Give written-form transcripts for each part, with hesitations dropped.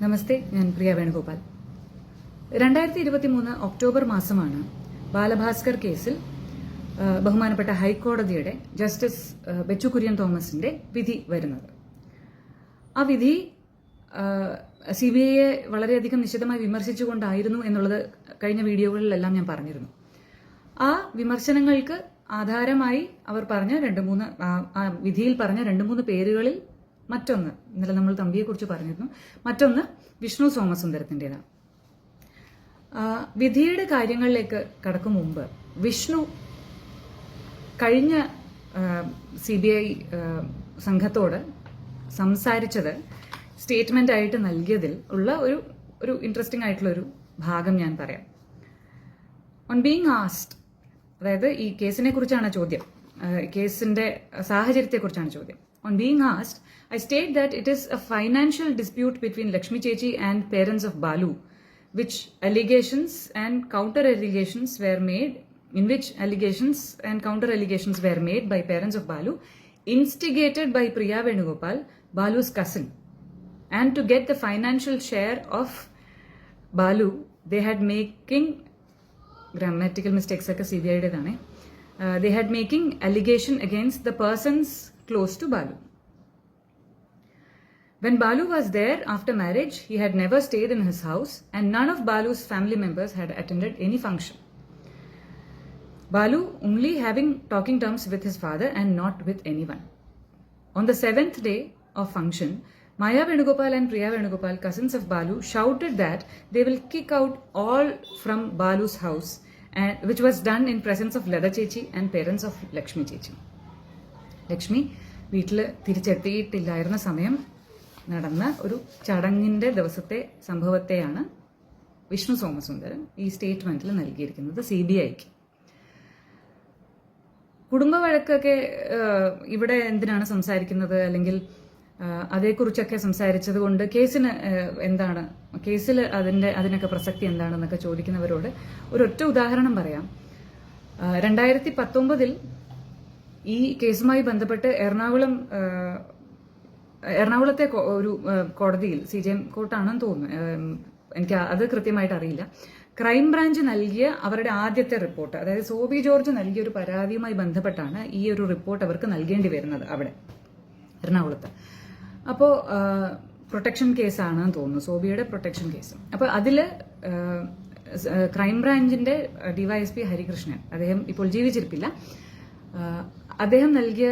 നമസ്തേ, ഞാൻ പ്രിയ വേണുഗോപാൽ. 2023 ഒക്ടോബർ മാസമാണ് ബാലഭാസ്കർ കേസിൽ ബഹുമാനപ്പെട്ട ഹൈക്കോടതിയുടെ ജസ്റ്റിസ് ബെച്ചു കുര്യൻ തോമസിന്റെ വിധി വരുന്നത്. ആ വിധി CBIയെ വളരെയധികം നിശിതമായി വിമർശിച്ചുകൊണ്ടായിരുന്നു എന്നുള്ളത് കഴിഞ്ഞ വീഡിയോകളിലെല്ലാം ഞാൻ പറഞ്ഞിരുന്നു. ആ വിമർശനങ്ങൾക്ക് ആധാരമായി അവർ പറഞ്ഞ വിധിയിൽ പറഞ്ഞ 2-3 പേരുകളിൽ മറ്റൊന്ന്, ഇന്നലെ നമ്മൾ തമ്പിയെക്കുറിച്ച് പറഞ്ഞിരുന്നു, മറ്റൊന്ന് വിഷ്ണു സോമസുന്ദരത്തിൻ്റെതാണ്. വിധിയുടെ കാര്യങ്ങളിലേക്ക് കടക്കും മുമ്പ് വിഷ്ണു കഴിഞ്ഞ CBI സംഘത്തോട് സംസാരിച്ചത് സ്റ്റേറ്റ്മെന്റ് ആയിട്ട് നൽകിയതിൽ ഉള്ള ഒരു ഇൻട്രസ്റ്റിംഗ് ആയിട്ടുള്ള ഒരു ഭാഗം ഞാൻ പറയാം. ഓൺ ബീങ് ആസ്ഡ്, അതായത് ഈ കേസിനെ കുറിച്ചാണ് ചോദ്യം, കേസിന്റെ സാഹചര്യത്തെക്കുറിച്ചാണ് ചോദ്യം. On being asked, I state that it is a financial dispute between Lakshmi Chechi and parents of Balu, which allegations and counter-allegations were made, in which allegations and counter-allegations were made by parents of Balu, instigated by Priya Venugopal, Balu's cousin. And to get the financial share of Balu, they had making, grammatical mistakes ഒക്കെ CBIയുടേതാണ്, they had making allegation against the persons close to Balu. When Balu was there after marriage, he had never stayed in his house and none of Balu's family members had attended any function. Balu only having talking terms with his father and not with anyone. On the 7th day of function, Maya Venugopal and Priya Venugopal, cousins of Balu, shouted that they will kick out all from Balu's house, which was done in presence of Lada Chechi and parents of Lakshmi Chechi. Lakshmi വീട്ടിൽ തിരിച്ചെത്തിയിട്ടില്ലായിരുന്ന സമയം നടന്ന ഒരു ചടങ്ങിന്റെ ദിവസത്തെ സംഭവത്തെയാണ് വിഷ്ണു സോമസുന്ദരൻ ഈ സ്റ്റേറ്റ്മെന്റിൽ നൽകിയിരിക്കുന്നത് CBIക്ക്. കുടുംബ വഴക്കൊക്കെ ഇവിടെ എന്തിനാണ് സംസാരിക്കുന്നത്, അല്ലെങ്കിൽ അതേക്കുറിച്ചൊക്കെ സംസാരിച്ചത് കൊണ്ട് കേസിന് എന്താണ്, കേസിൽ അതിനൊക്കെ പ്രസക്തി എന്താണെന്നൊക്കെ ചോദിക്കുന്നവരോട് ഒരൊറ്റ ഉദാഹരണം പറയാം. 2019 ഈ കേസുമായി ബന്ധപ്പെട്ട് എറണാകുളത്തെ ഒരു കോടതിയിൽ, CJM കോർട്ടാണെന്ന് തോന്നുന്നു, എനിക്ക് അത് കൃത്യമായിട്ട് അറിയില്ല, ക്രൈംബ്രാഞ്ച് നൽകിയ അവരുടെ ആദ്യത്തെ റിപ്പോർട്ട്, അതായത് സോബി ജോർജ് നൽകിയ ഒരു പരാതിയുമായി ബന്ധപ്പെട്ടാണ് ഈ ഒരു റിപ്പോർട്ട് അവർക്ക് നൽകേണ്ടി വരുന്നത് അവിടെ എറണാകുളത്ത്. അപ്പോൾ പ്രൊട്ടക്ഷൻ കേസാണെന്ന് തോന്നുന്നു, സോബിയുടെ പ്രൊട്ടക്ഷൻ കേസ്. അപ്പോൾ അതിൽ ക്രൈംബ്രാഞ്ചിന്റെ DYSP ഹരികൃഷ്ണൻ, അദ്ദേഹം ഇപ്പോൾ ജീവിച്ചിരിപ്പില്ല, അദ്ദേഹം നൽകിയ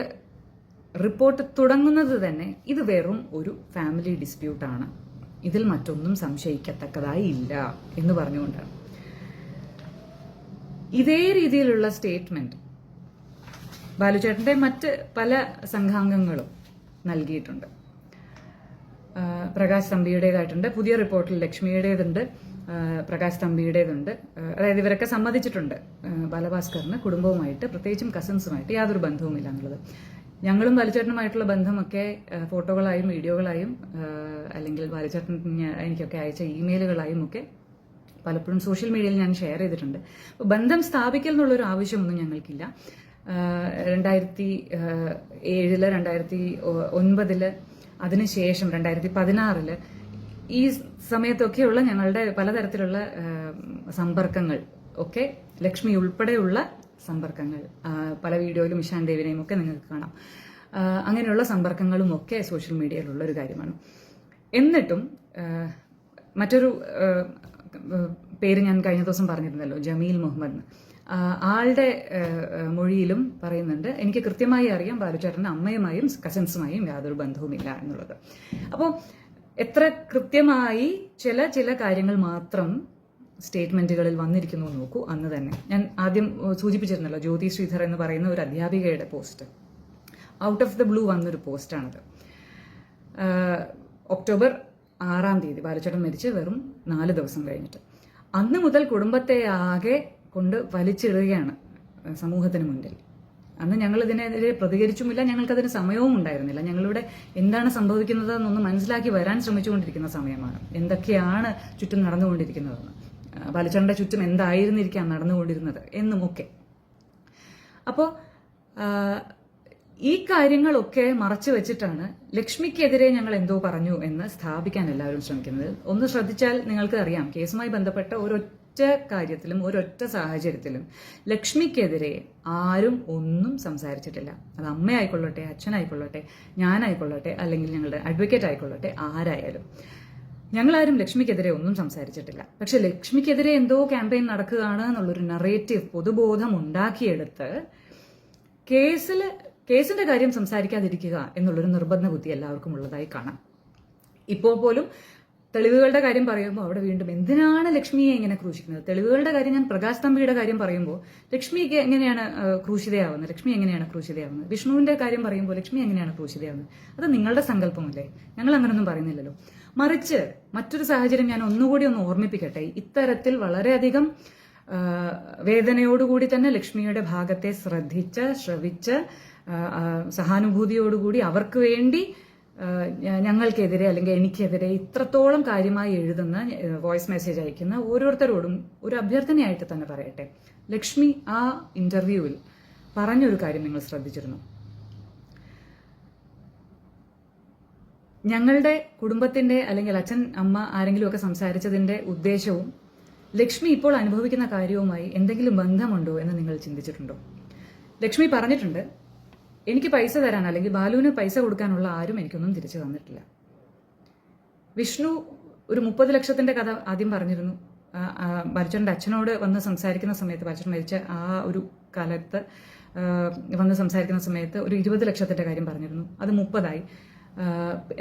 റിപ്പോർട്ട് തുടങ്ങുന്നത് തന്നെ ഇത് വെറും ഒരു ഫാമിലി ഡിസ്പ്യൂട്ടാണ്, ഇതിൽ മറ്റൊന്നും സംശയിക്കത്തക്കതായി ഇല്ല എന്ന് പറഞ്ഞുകൊണ്ടാണ്. ഇതേ രീതിയിലുള്ള സ്റ്റേറ്റ്മെന്റ് ബാലുചേട്ടന്റെ മറ്റ് പല സംഘാംഗങ്ങളും നൽകിയിട്ടുണ്ട്. പ്രകാശ് തമ്പിയുടേതായിട്ടുണ്ട്, പുതിയ റിപ്പോർട്ടിൽ ലക്ഷ്മിയുടേതുണ്ട്, പ്രകാശ് തമ്പിയുടേതുണ്ട്. അതായത് ഇവരൊക്കെ സമ്മതിച്ചിട്ടുണ്ട് ബാലഭാസ്കറിന് കുടുംബവുമായിട്ട്, പ്രത്യേകിച്ചും കസിൻസുമായിട്ട് യാതൊരു ബന്ധവുമില്ല എന്നുള്ളത്. ഞങ്ങളും ബാലുചേട്ടനുമായിട്ടുള്ള ബന്ധമൊക്കെ ഫോട്ടോകളായും വീഡിയോകളായും അല്ലെങ്കിൽ ബാലുചേട്ടൻ എനിക്കൊക്കെ അയച്ച ഇമെയിലുകളായും ഒക്കെ പലപ്പോഴും സോഷ്യൽ മീഡിയയിൽ ഞാൻ ഷെയർ ചെയ്തിട്ടുണ്ട്. അപ്പോൾ ബന്ധം സ്ഥാപിക്കൽ എന്നുള്ളൊരു ആവശ്യമൊന്നും ഞങ്ങൾക്കില്ല. 2007, 2009, അതിനുശേഷം 2016 ഈ സമയത്തൊക്കെയുള്ള ഞങ്ങളുടെ പലതരത്തിലുള്ള സമ്പർക്കങ്ങൾ ഒക്കെ, ലക്ഷ്മി ഉൾപ്പെടെയുള്ള സമ്പർക്കങ്ങൾ, പല വീഡിയോയിലും ഇഷാൻ ദേവിനെയും ഒക്കെ നിങ്ങൾക്ക് കാണാം, അങ്ങനെയുള്ള സമ്പർക്കങ്ങളും ഒക്കെ സോഷ്യൽ മീഡിയയിലുള്ള ഒരു കാര്യമാണ്. എന്നിട്ടും മറ്റൊരു പേര് ഞാൻ കഴിഞ്ഞ ദിവസം പറഞ്ഞിരുന്നല്ലോ, ജമീൽ മുഹമ്മദ്, ആളുടെ മൊഴിയിലും പറയുന്നുണ്ട്, എനിക്ക് കൃത്യമായി അറിയാം ബാലുചേട്ടൻ്റെ അമ്മയുമായും കസിൻസുമായും യാതൊരു ബന്ധവുമില്ല എന്നുള്ളത്. അപ്പോൾ എത്ര കൃത്യമായി ചില കാര്യങ്ങൾ മാത്രം സ്റ്റേറ്റ്മെന്റുകളിൽ വന്നിരിക്കുന്നു നോക്കൂ. അന്ന് തന്നെ ഞാൻ ആദ്യം സൂചിപ്പിച്ചിരുന്നല്ലോ, ജ്യോതി ശ്രീധർ എന്ന് പറയുന്ന ഒരു അധ്യാപികയുടെ post, out of the blue വന്നൊരു പോസ്റ്റാണത്. ഒക്ടോബർ 6 ബാലുചേട്ടൻ മരിച്ച് വെറും 4 ദിവസം കഴിഞ്ഞിട്ട്, അന്ന് മുതൽ കുടുംബത്തെ ആകെ കൊണ്ട് വലിച്ചിടുകയാണ് സമൂഹത്തിന് മുന്നിൽ. അന്ന് ഞങ്ങൾ ഇതിനെതിരെ പ്രതികരിച്ചുമില്ല, ഞങ്ങൾക്കതിന് സമയവും ഉണ്ടായിരുന്നില്ല. ഞങ്ങളിവിടെ എന്താണ് സംഭവിക്കുന്നത് എന്നൊന്ന് മനസ്സിലാക്കി വരാൻ ശ്രമിച്ചുകൊണ്ടിരിക്കുന്ന സമയമാണ്, എന്തൊക്കെയാണ് ചുറ്റും നടന്നുകൊണ്ടിരിക്കുന്നതെന്ന്, ബാലുചേട്ടന്റെ ചുറ്റും എന്തായിരുന്നിരിക്കാം നടന്നുകൊണ്ടിരുന്നത് എന്നുമൊക്കെ. അപ്പോൾ ഈ കാര്യങ്ങളൊക്കെ മറച്ചു വെച്ചിട്ടാണ് ലക്ഷ്മിക്കെതിരെ ഞങ്ങൾ എന്തോ പറഞ്ഞു എന്ന് സ്ഥാപിക്കാൻ എല്ലാവരും ശ്രമിക്കുന്നത്. ഒന്ന് ശ്രദ്ധിച്ചാൽ നിങ്ങൾക്ക് അറിയാം, കേസുമായി ബന്ധപ്പെട്ട ഒരൊറ്റ കാര്യത്തിലും ഒരൊറ്റ സാഹചര്യത്തിലും ലക്ഷ്മിക്കെതിരെ ആരും ഒന്നും സംസാരിച്ചിട്ടില്ല. അത് അമ്മയായിക്കൊള്ളട്ടെ, അച്ഛനായിക്കൊള്ളട്ടെ, ഞാനായിക്കൊള്ളട്ടെ, അല്ലെങ്കിൽ ഞങ്ങളുടെ അഡ്വക്കേറ്റ് ആയിക്കൊള്ളട്ടെ, ആരായാലും ഞങ്ങളാരും ലക്ഷ്മിക്കെതിരെ ഒന്നും സംസാരിച്ചിട്ടില്ല. പക്ഷെ ലക്ഷ്മിക്കെതിരെ എന്തോ ക്യാമ്പയിൻ നടക്കുകയാണ് എന്നുള്ളൊരു നറേറ്റീവ് പൊതുബോധം ഉണ്ടാക്കിയെടുത്ത് കേസിന്റെ കാര്യം സംസാരിക്കാതിരിക്കുക എന്നുള്ളൊരു നിർബന്ധ ബുദ്ധി എല്ലാവർക്കും ഉള്ളതായി കാണാം. ഇപ്പോൾ പോലും തെളിവുകളുടെ കാര്യം പറയുമ്പോൾ അവിടെ വീണ്ടും എന്തിനാണ് ലക്ഷ്മിയെ ഇങ്ങനെ ക്രൂശിക്കുന്നത്? തെളിവുകളുടെ കാര്യം, ഞാൻ പ്രകാശ് തമ്പിയുടെ കാര്യം പറയുമ്പോൾ ലക്ഷ്മിക്ക് എങ്ങനെയാണ് ക്രൂശിതയാവുന്നത്? ലക്ഷ്മി എങ്ങനെയാണ് ക്രൂശിതയാവുന്നത്? വിഷ്ണുവിന്റെ കാര്യം പറയുമ്പോൾ ലക്ഷ്മി എങ്ങനെയാണ് ക്രൂശിതയാവുന്നത്? അത് നിങ്ങളുടെ സങ്കല്പമല്ലേ? ഞങ്ങൾ അങ്ങനൊന്നും പറയുന്നില്ലല്ലോ. മറിച്ച് മറ്റൊരു സാഹചര്യം ഞാൻ ഒന്നുകൂടി ഒന്ന് ഓർമ്മിപ്പിക്കട്ടെ. ഇത്തരത്തിൽ വളരെയധികം വേദനയോടുകൂടി തന്നെ ലക്ഷ്മിയുടെ ഭാഗത്തെ ശ്രവിച്ച് സഹാനുഭൂതിയോടുകൂടി അവർക്ക് വേണ്ടി ഞങ്ങൾക്കെതിരെ അല്ലെങ്കിൽ എനിക്കെതിരെ ഇത്രത്തോളം കാര്യമായി എഴുതുന്ന, വോയിസ് മെസ്സേജ് അയക്കുന്ന ഓരോരുത്തരോടും ഒരു അഭ്യർത്ഥനയായിട്ട് തന്നെ പറയട്ടെ. ലക്ഷ്മി ആ ഇന്റർവ്യൂവിൽ പറഞ്ഞൊരു കാര്യം നിങ്ങൾ ശ്രദ്ധിച്ചിരുന്നു. ഞങ്ങളുടെ കുടുംബത്തിന്റെ അല്ലെങ്കിൽ അച്ഛൻ അമ്മ ആരെങ്കിലും ഒക്കെ സംസാരിച്ചതിന്റെ ഉദ്ദേശവും ലക്ഷ്മി ഇപ്പോൾ അനുഭവിക്കുന്ന കാര്യവുമായി എന്തെങ്കിലും ബന്ധമുണ്ടോ എന്ന് നിങ്ങൾ ചിന്തിച്ചിട്ടുണ്ടോ? ലക്ഷ്മി പറഞ്ഞിട്ടുണ്ട്, എനിക്ക് പൈസ തരാൻ അല്ലെങ്കിൽ ബാലുവിന് പൈസ കൊടുക്കാനുള്ള ആരും എനിക്കൊന്നും തിരിച്ചു തന്നിട്ടില്ല. വിഷ്ണു ഒരു 30 ലക്ഷത്തിന്റെ കഥ ആദ്യം പറഞ്ഞിരുന്നു. ബാലുച്ചേട്ടൻ്റെ അച്ഛനോട് വന്ന് സംസാരിക്കുന്ന സമയത്ത്, ബാലുച്ചേട്ടൻ മരിച്ച ആ ഒരു കാലത്ത് വന്ന് സംസാരിക്കുന്ന സമയത്ത് ഒരു 20 ലക്ഷത്തിന്റെ കാര്യം പറഞ്ഞിരുന്നു. അത് 30ആയി.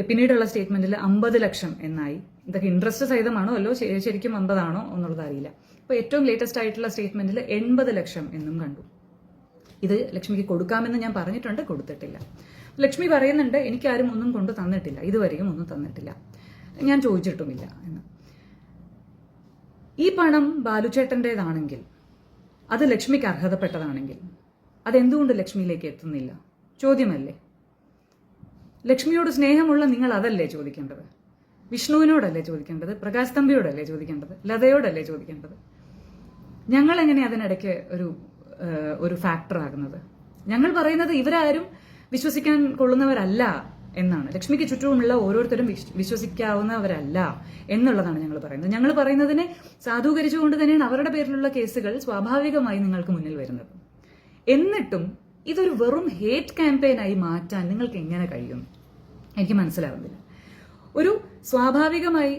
പിന്നീടുള്ള സ്റ്റേറ്റ്മെന്റിൽ 50 ലക്ഷം എന്നായി. ഇതൊക്കെ ഇൻട്രസ്റ്റ് സഹിതമാണോ അല്ലോ ശരിക്കും 50 ആണോ എന്നുള്ളത് അറിയില്ല. അപ്പോൾ ഏറ്റവും ലേറ്റസ്റ്റ് ആയിട്ടുള്ള സ്റ്റേറ്റ്മെന്റിൽ 80 ലക്ഷം എന്നും കണ്ടു. ഇത് ലക്ഷ്മിക്ക് കൊടുക്കാമെന്ന് ഞാൻ പറഞ്ഞിട്ടുണ്ട്, കൊടുത്തിട്ടില്ല. ലക്ഷ്മി പറയുന്നുണ്ട്, എനിക്കാരും ഒന്നും കൊണ്ട് തന്നിട്ടില്ല, ഇതുവരെയും ഒന്നും തന്നിട്ടില്ല, ഞാൻ ചോദിച്ചിട്ടുമില്ല എന്ന്. ഈ പണം ബാലുചേട്ടൻ്റെതാണെങ്കിൽ, അത് ലക്ഷ്മിക്ക് അർഹതപ്പെട്ടതാണെങ്കിൽ അതെന്തുകൊണ്ട് ലക്ഷ്മിയിലേക്ക് എത്തുന്നില്ല? ചോദ്യമല്ലേ? ലക്ഷ്മിയോട് സ്നേഹമുള്ള നിങ്ങൾ അതല്ലേ ചോദിക്കേണ്ടത്? വിഷ്ണുവിനോടല്ലേ ചോദിക്കേണ്ടത്? പ്രകാശ് തമ്പിയോടല്ലേ ചോദിക്കേണ്ടത്? ലതയോടല്ലേ ചോദിക്കേണ്ടത്? ഞങ്ങൾ എങ്ങനെ അതിനിടയ്ക്ക് ഒരു ഫാക്ടർ ആകുന്നത്? ഞങ്ങൾ പറയുന്നത് ഇവരാരും വിശ്വസിക്കാൻ കൊള്ളുന്നവരല്ല എന്നാണ്. ലക്ഷ്മിക്ക് ചുറ്റുമുള്ള ഓരോരുത്തരും വിശ്വസിക്കാവുന്നവരല്ല എന്നുള്ളതാണ് ഞങ്ങൾ പറയുന്നത്. ഞങ്ങൾ പറയുന്നതിനെ സാധൂകരിച്ചുകൊണ്ട് തന്നെയാണ് അവരുടെ പേരിലുള്ള കേസുകൾ സ്വാഭാവികമായി നിങ്ങൾക്ക് മുന്നിൽ വരുന്നത്. എന്നിട്ടും ഇതൊരു വെറും ഹേറ്റ് ക്യാമ്പയിനായി മാറ്റാൻ നിങ്ങൾക്ക് എങ്ങനെ കഴിയും? എനിക്ക് മനസ്സിലാവുന്നില്ല. ഒരു സ്വാഭാവികമായി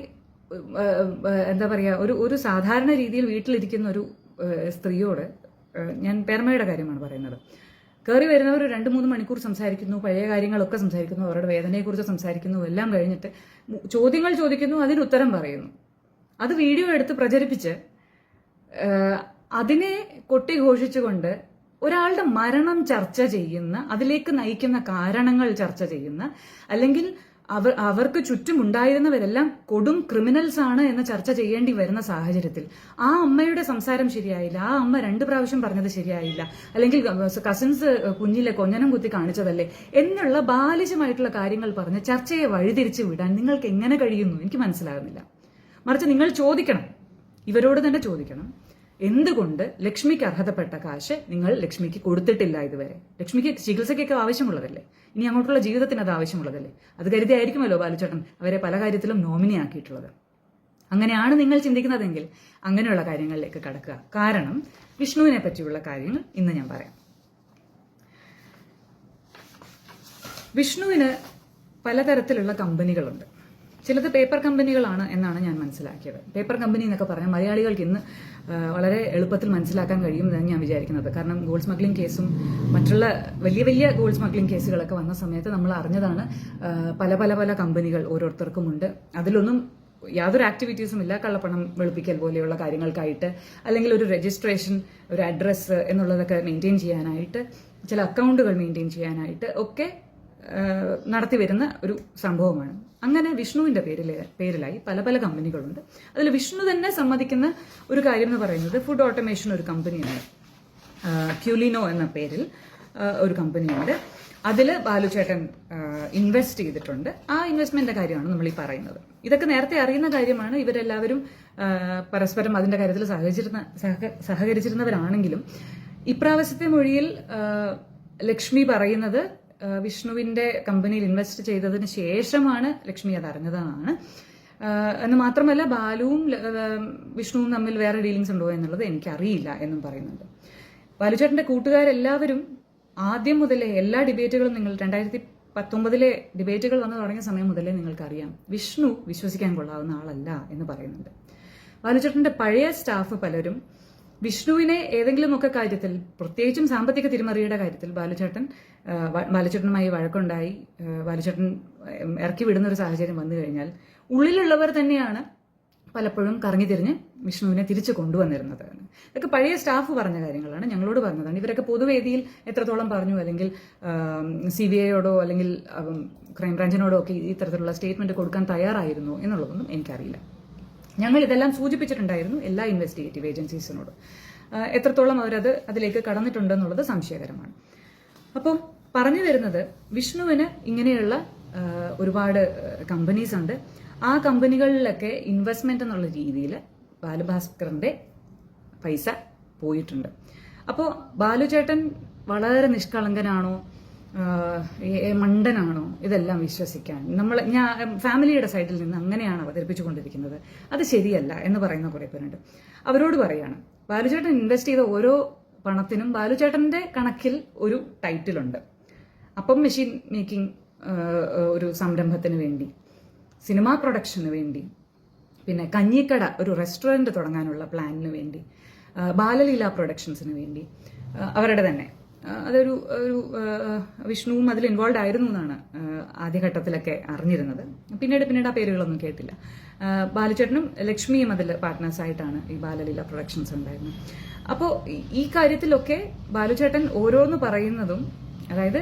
എന്താ പറയുക, ഒരു സാധാരണ രീതിയിൽ വീട്ടിലിരിക്കുന്ന ഒരു സ്ത്രീയോട്, ഞാൻ പേർമയുടെ കാര്യമാണ് പറയുന്നത്, കയറി വരുന്നവർ 2-3 മണിക്കൂർ സംസാരിക്കുന്നു, പഴയ കാര്യങ്ങളൊക്കെ സംസാരിക്കുന്നു, അവരുടെ വേദനയെക്കുറിച്ച് സംസാരിക്കുന്നു, എല്ലാം കഴിഞ്ഞിട്ട് ചോദ്യങ്ങൾ ചോദിക്കുന്നു, അതിന് ഉത്തരം പറയുന്നു. അത് വീഡിയോ എടുത്ത് പ്രചരിപ്പിച്ച് അതിനെ കൊട്ടിഘോഷിച്ചുകൊണ്ട് ഒരാളുടെ മരണം ചർച്ച ചെയ്യുന്ന, അതിലേക്ക് നയിക്കുന്ന കാരണങ്ങൾ ചർച്ച ചെയ്യുന്ന, അല്ലെങ്കിൽ അവർക്ക് ചുറ്റുമുണ്ടായിരുന്നവരെല്ലാം കൊടും ക്രിമിനൽസ് ആണ് എന്ന് ചർച്ച ചെയ്യേണ്ടി വരുന്ന സാഹചര്യത്തിൽ ആ അമ്മയുടെ സംസാരം ശരിയായില്ല, ആ അമ്മ 2 പ്രാവശ്യം പറഞ്ഞത് ശരിയായില്ല, അല്ലെങ്കിൽ കസിൻസ് കുഞ്ഞിലെ കൊഞ്ഞനം കുത്തി കാണിച്ചതല്ലേ എന്നുള്ള ബാലിശമായിട്ടുള്ള കാര്യങ്ങൾ പറഞ്ഞ് ചർച്ചയെ വഴിതിരിച്ചു വിടാൻ നിങ്ങൾക്ക് എങ്ങനെ കഴിയുന്നു? എനിക്ക് മനസ്സിലാകുന്നില്ല. മറിച്ച് നിങ്ങൾ ചോദിക്കണം, ഇവരോട് തന്നെ ചോദിക്കണം, എന്തുകൊണ്ട് ലക്ഷ്മിക്ക് അർഹതപ്പെട്ട കാശ് നിങ്ങൾ ലക്ഷ്മിക്ക് കൊടുത്തിട്ടില്ല ഇതുവരെ? ലക്ഷ്മിക്ക് ചികിത്സയ്ക്കൊക്കെ ആവശ്യമുള്ളതല്ലേ? ഇനി അങ്ങോട്ടുള്ള ജീവിതത്തിന് അത് ആവശ്യമുള്ളതല്ലേ? അത് കരുതിയായിരിക്കുമല്ലോ ബാലുചേട്ടൻ അവരെ പല കാര്യത്തിലും നോമിനി ആക്കിയിട്ടുള്ളത്. അങ്ങനെയാണ് നിങ്ങൾ ചിന്തിക്കുന്നതെങ്കിൽ അങ്ങനെയുള്ള കാര്യങ്ങളിലേക്ക് കടക്കുക. കാരണം വിഷ്ണുവിനെ പറ്റിയുള്ള കാര്യങ്ങൾ ഇന്ന് ഞാൻ പറയാം. വിഷ്ണുവിന് പലതരത്തിലുള്ള കമ്പനികളുണ്ട്. ചിലത് പേപ്പർ കമ്പനികളാണ് എന്നാണ് ഞാൻ മനസ്സിലാക്കിയത്. പേപ്പർ കമ്പനി എന്നൊക്കെ പറഞ്ഞാൽ മലയാളികൾക്ക് ഇന്ന് വളരെ എളുപ്പത്തിൽ മനസ്സിലാക്കാൻ കഴിയുമെന്നാണ് ഞാൻ വിചാരിക്കുന്നത്. കാരണം ഗോൾഡ് സ്മഗ്ലിംഗ് കേസും മറ്റുള്ള വലിയ വലിയ ഗോൾഡ് സ്മഗ്ലിംഗ് കേസുകളൊക്കെ വന്ന സമയത്ത് നമ്മൾ അറിഞ്ഞതാണ് പല പല പല കമ്പനികൾ ഓരോരുത്തർക്കുമുണ്ട്. അതിലൊന്നും യാതൊരു ആക്ടിവിറ്റീസും ഇല്ല. കള്ളപ്പണം വെളുപ്പിക്കൽ പോലെയുള്ള കാര്യങ്ങൾക്കായിട്ട്, അല്ലെങ്കിൽ ഒരു രജിസ്ട്രേഷൻ, ഒരു അഡ്രസ്സ് എന്നുള്ളതൊക്കെ മെയിൻറ്റെയിൻ ചെയ്യാനായിട്ട്, ചില അക്കൗണ്ടുകൾ മെയിൻറ്റെയിൻ ചെയ്യാനായിട്ട് ഒക്കെ നടത്തി വരുന്ന ഒരു സംഭവമാണ്. അങ്ങനെ വിഷ്ണുവിന്റെ പേരിലായി പല പല കമ്പനികളുണ്ട്. അതിൽ വിഷ്ണു തന്നെ സമ്മതിക്കുന്ന ഒരു കാര്യം എന്ന് പറയുന്നത് ഫുഡ് ഓട്ടോമേഷൻ ഒരു കമ്പനിയാണ്, ക്യൂലിനോ എന്ന പേരിൽ ഒരു കമ്പനിയുണ്ട്. അതിൽ ബാലുചേട്ടൻ ഇൻവെസ്റ്റ് ചെയ്തിട്ടുണ്ട്. ആ ഇൻവെസ്റ്റ്മെന്റിന്റെ കാര്യമാണ് നമ്മൾ ഈ പറയുന്നത്. ഇതൊക്കെ നേരത്തെ അറിയുന്ന കാര്യമാണ്. ഇവരെല്ലാവരും പരസ്പരം അതിന്റെ കാര്യത്തിൽ സഹകരിച്ചിരുന്നവരാണെങ്കിലും ഇപ്രാവശ്യത്തെ മൊഴിയിൽ ലക്ഷ്മി പറയുന്നത് വിഷ്ണുവിൻ്റെ കമ്പനിയിൽ ഇൻവെസ്റ്റ് ചെയ്തതിന് ശേഷമാണ് ലക്ഷ്മി അത് അറിഞ്ഞതെന്നാണ്. എന്ന് മാത്രമല്ല ബാലുവും വിഷ്ണുവും തമ്മിൽ വേറെ ഡീലിങ്സ് ഉണ്ടോ എന്നുള്ളത് എനിക്കറിയില്ല എന്നും പറയുന്നുണ്ട്. ബാലുചേട്ടൻ്റെ കൂട്ടുകാരെല്ലാവരും ആദ്യം മുതലേ എല്ലാ ഡിബേറ്റുകളും നിങ്ങൾ 2019 ഡിബേറ്റുകൾ വന്നു തുടങ്ങിയ സമയം മുതലേ നിങ്ങൾക്കറിയാം വിഷ്ണു വിശ്വസിക്കാൻ കൊള്ളാവുന്ന ആളല്ല എന്ന് പറയുന്നുണ്ട്. ബാലുചേട്ടൻ്റെ പഴയ സ്റ്റാഫ് പലരും വിഷ്ണുവിനെ ഏതെങ്കിലുമൊക്കെ കാര്യത്തിൽ, പ്രത്യേകിച്ചും സാമ്പത്തിക തിരിമറിയുടെ കാര്യത്തിൽ ബാലുചേട്ടനുമായി വഴക്കുണ്ടായി ബാലുചേട്ടൻ ഇറക്കി വിടുന്ന ഒരു സാഹചര്യം വന്നു കഴിഞ്ഞാൽ ഉള്ളിലുള്ളവർ തന്നെയാണ് പലപ്പോഴും കറങ്ങി തിരിഞ്ഞ് വിഷ്ണുവിനെ തിരിച്ചു കൊണ്ടുവന്നിരുന്നത്. ഇതൊക്കെ പഴയ സ്റ്റാഫ് പറഞ്ഞ കാര്യങ്ങളാണ്, ഞങ്ങളോട് പറഞ്ഞതാണ്. ഇവരൊക്കെ പൊതുവേദിയിൽ എത്രത്തോളം പറഞ്ഞു, അല്ലെങ്കിൽ CBIയോടോ അല്ലെങ്കിൽ ക്രൈംബ്രാഞ്ചിനോടോ ഒക്കെ ഈ തരത്തിലുള്ള സ്റ്റേറ്റ്മെന്റ് കൊടുക്കാൻ തയ്യാറായിരുന്നു എന്നുള്ളതൊന്നും എനിക്കറിയില്ല. ഞങ്ങൾ ഇതെല്ലാം സൂചിപ്പിച്ചിട്ടുണ്ടായിരുന്നു എല്ലാ ഇൻവെസ്റ്റിഗേറ്റീവ് ഏജൻസീസിനോട്. എത്രത്തോളം അതിലേക്ക് കടന്നിട്ടുണ്ടെന്നുള്ളത് സംശയകരമാണ്. അപ്പോൾ പറഞ്ഞു വരുന്നത്, വിഷ്ണുവിന് ഇങ്ങനെയുള്ള ഒരുപാട് കമ്പനീസ് ഉണ്ട്. ആ കമ്പനികളിലൊക്കെ ഇൻവെസ്റ്റ്മെന്റ് എന്നുള്ള രീതിയിൽ ബാലുഭാസ്കറിന്റെ പൈസ പോയിട്ടുണ്ട്. അപ്പോൾ ബാലുചേട്ടൻ വളരെ നിഷ്കളങ്കനാണോ മണ്ടനാണോ ഇതെല്ലാം വിശ്വസിക്കാൻ ഞാൻ ഫാമിലിയുടെ സൈഡിൽ നിന്ന് അങ്ങനെയാണ് അവതരിപ്പിച്ചുകൊണ്ടിരിക്കുന്നത്. അത് ശരിയല്ല എന്ന് പറയുന്ന കുറേ പേരുണ്ട്. അവരോട് പറയാണ്, ബാലുചേട്ടൻ ഇൻവെസ്റ്റ് ചെയ്ത ഓരോ പണത്തിനും ബാലുചേട്ടന്റെ കണക്കിൽ ഒരു ടൈറ്റിലുണ്ട്. അപ്പം മെഷീൻ മേക്കിംഗ് ഒരു സംരംഭത്തിന് വേണ്ടി, സിനിമാ പ്രൊഡക്ഷന് വേണ്ടി, പിന്നെ കഞ്ഞിക്കട ഒരു റെസ്റ്റോറൻറ്റ് തുടങ്ങാനുള്ള പ്ലാനിന് വേണ്ടി, ബാലലീല പ്രൊഡക്ഷൻസിന് വേണ്ടി, അവരുടെ തന്നെ അതൊരു വിഷ്ണുവും അതിൽ ഇൻവോൾവ് ആയിരുന്നു എന്നാണ് ആദ്യഘട്ടത്തിലൊക്കെ അറിഞ്ഞിരുന്നത്. പിന്നീട് ആ പേരുകളൊന്നും കേട്ടില്ല. ബാലുചേട്ടനും ലക്ഷ്മിയും അതിൽ പാർട്ട്നേഴ്സായിട്ടാണ് ഈ ബാലലീല പ്രൊഡക്ഷൻസ് ഉണ്ടായിരുന്നത്. അപ്പോൾ ഈ കാര്യത്തിലൊക്കെ ബാലുചേട്ടൻ ഓരോന്ന് പറയുന്നതും, അതായത്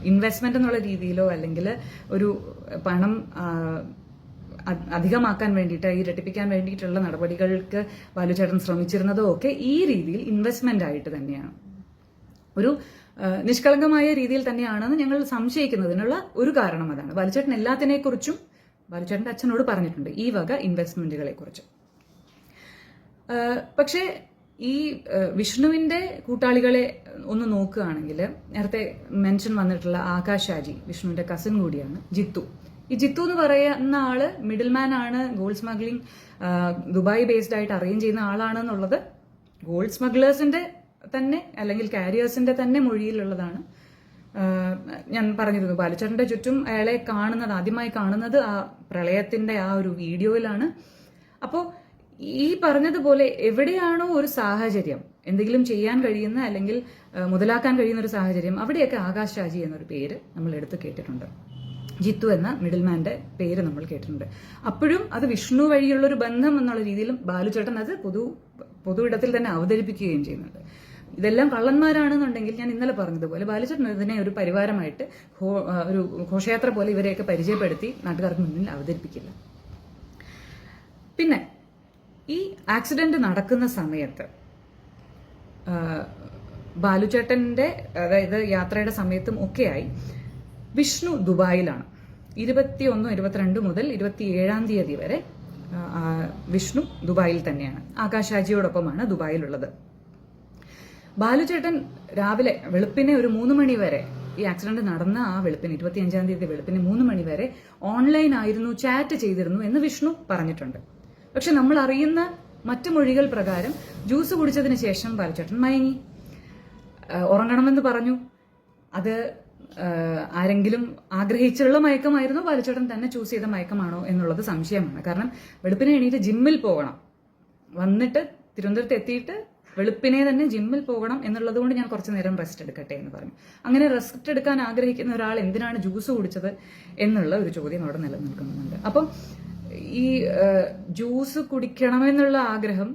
ഇൻവെസ്റ്റ്മെന്റ് എന്നുള്ള രീതിയിലോ അല്ലെങ്കിൽ ഒരു പണം അധികമാക്കാൻ വേണ്ടിയിട്ട്, ഇരട്ടിപ്പിക്കാൻ വേണ്ടിയിട്ടുള്ള നടപടികൾക്ക് ബാലുചേട്ടൻ ശ്രമിച്ചിരുന്നതോ ഒക്കെ ഈ രീതിയിൽ ഇൻവെസ്റ്റ്മെന്റ് ആയിട്ട് തന്നെയാണ്, ഒരു നിഷ്കളങ്കമായ രീതിയിൽ തന്നെയാണെന്ന് ഞങ്ങൾ സംശയിക്കുന്നതിനുള്ള ഒരു കാരണം അതാണ്. ബാലുചേട്ടൻ എല്ലാത്തിനെക്കുറിച്ചും ബാലുചേട്ടൻ്റെ അച്ഛനോട് പറഞ്ഞിട്ടുണ്ട്, ഈ വക ഇൻവെസ്റ്റ്മെന്റുകളെ കുറിച്ച്. പക്ഷേ ഈ വിഷ്ണുവിന്റെ കൂട്ടാളികളെ ഒന്ന് നോക്കുകയാണെങ്കിൽ, നേരത്തെ മെൻഷൻ വന്നിട്ടുള്ള ആകാശ് ഷാജി വിഷ്ണുവിന്റെ കസിൻ കൂടിയാണ്, ജിത്തു. ഈ ജിത്തു എന്ന് പറയുന്ന ആള് മിഡിൽ മാൻ ആണ്, ഗോൾഡ് സ്മഗ്ലിംഗ് ദുബായ് ബേസ്ഡ് ആയിട്ട് അറേഞ്ച് ചെയ്യുന്ന ആളാണെന്നുള്ളത് ഗോൾഡ് സ്മഗ്ലേഴ്സിന്റെ തന്നെ അല്ലെങ്കിൽ കാരിയേഴ്സിന്റെ തന്നെ മൊഴിയിലുള്ളതാണ്. ഞാൻ പറഞ്ഞിരുന്നു, ബാലുചേട്ടന്റെ ചുറ്റും അയാളെ ആദ്യമായി കാണുന്നത് ആ പ്രളയത്തിന്റെ ആ ഒരു വീഡിയോയിലാണ്. അപ്പോൾ ഈ പറഞ്ഞതുപോലെ എവിടെയാണോ ഒരു സാഹചര്യം, എന്തെങ്കിലും ചെയ്യാൻ കഴിയുന്ന അല്ലെങ്കിൽ മുതലാക്കാൻ കഴിയുന്ന ഒരു സാഹചര്യം, അവിടെയൊക്കെ ആകാശ് ഷാജി എന്നൊരു പേര് നമ്മൾ എടുത്ത് കേട്ടിട്ടുണ്ട്. ജിത്തു എന്ന മിഡിൽമാന്റെ പേര് നമ്മൾ കേട്ടിട്ടുണ്ട്. അപ്പോഴും അത് വിഷ്ണു വഴിയുള്ള ഒരു ബന്ധം എന്നുള്ള രീതിയിലും ബാലുചേട്ടൻ അത് പൊതുവിടത്തിൽ തന്നെ അവതരിപ്പിക്കുകയും ചെയ്യുന്നുണ്ട്. ഇതെല്ലാം കള്ളന്മാരാണെന്നുണ്ടെങ്കിൽ ഞാൻ ഇന്നലെ പറഞ്ഞതുപോലെ ബാലുചേട്ടൻ ഇതിനെ ഒരു പരിവാരമായിട്ട് ഒരു ഘോഷയാത്ര പോലെ ഇവരെയൊക്കെ പരിചയപ്പെടുത്തി നാട്ടുകാർക്ക് മുന്നിൽ അവതരിപ്പിക്കില്ല. പിന്നെ ഈ ആക്സിഡന്റ് നടക്കുന്ന സമയത്ത് ബാലുചേട്ടന്റെ, അതായത് യാത്രയുടെ സമയത്തും ഒക്കെയായി വിഷ്ണു ദുബായിലാണ്. 21, 22 മുതൽ 27 തീയതി വരെ വിഷ്ണു ദുബായിൽ തന്നെയാണ്. ആകാശ് ഷാജിയോടൊപ്പമാണ് ദുബായിലുള്ളത്. ബാലുചേട്ടൻ രാവിലെ വെളുപ്പിനെ ഒരു 3 മണി വരെ, ഈ ആക്സിഡന്റ് നടന്ന ആ വെളുപ്പിന് 25 തീയതി വെളുപ്പിന് 3 മണി വരെ ഓൺലൈൻ ആയിരുന്നു, ചാറ്റ് ചെയ്തിരുന്നു എന്ന് വിഷ്ണു പറഞ്ഞിട്ടുണ്ട്. പക്ഷെ നമ്മൾ അറിയുന്ന മറ്റു മൊഴികൾ പ്രകാരം ജ്യൂസ് കുടിച്ചതിന് ശേഷം ബാലുചേട്ടൻ മയങ്ങി, ഉറങ്ങണമെന്ന് പറഞ്ഞു. അത് ആരെങ്കിലും ആഗ്രഹിച്ചുള്ള മയക്കമായിരുന്നോ, ബാലുചേട്ടൻ തന്നെ ചൂസ് ചെയ്ത മയക്കമാണോ എന്നുള്ളത് സംശയമാണ്. കാരണം വെളുപ്പിനെ എണീറ്റ് ജിമ്മിൽ പോകണം, വന്നിട്ട് തിരുവനന്തപുരത്ത് എത്തിയിട്ട് വെളുപ്പിനെ തന്നെ ജിമ്മിൽ പോകണം എന്നുള്ളത് കൊണ്ട് ഞാൻ കുറച്ചു നേരം റെസ്റ്റ് എടുക്കട്ടെ എന്ന് പറഞ്ഞു. അങ്ങനെ റെസ്റ്റ് എടുക്കാൻ ആഗ്രഹിക്കുന്ന ഒരാൾ എന്തിനാണ് ജ്യൂസ് കുടിച്ചത് എന്നുള്ള ഒരു ചോദ്യം അവിടെ നിലനിൽക്കുന്നുണ്ട്. അപ്പം ഈ ജ്യൂസ് കുടിക്കണമെന്നുള്ള ആഗ്രഹം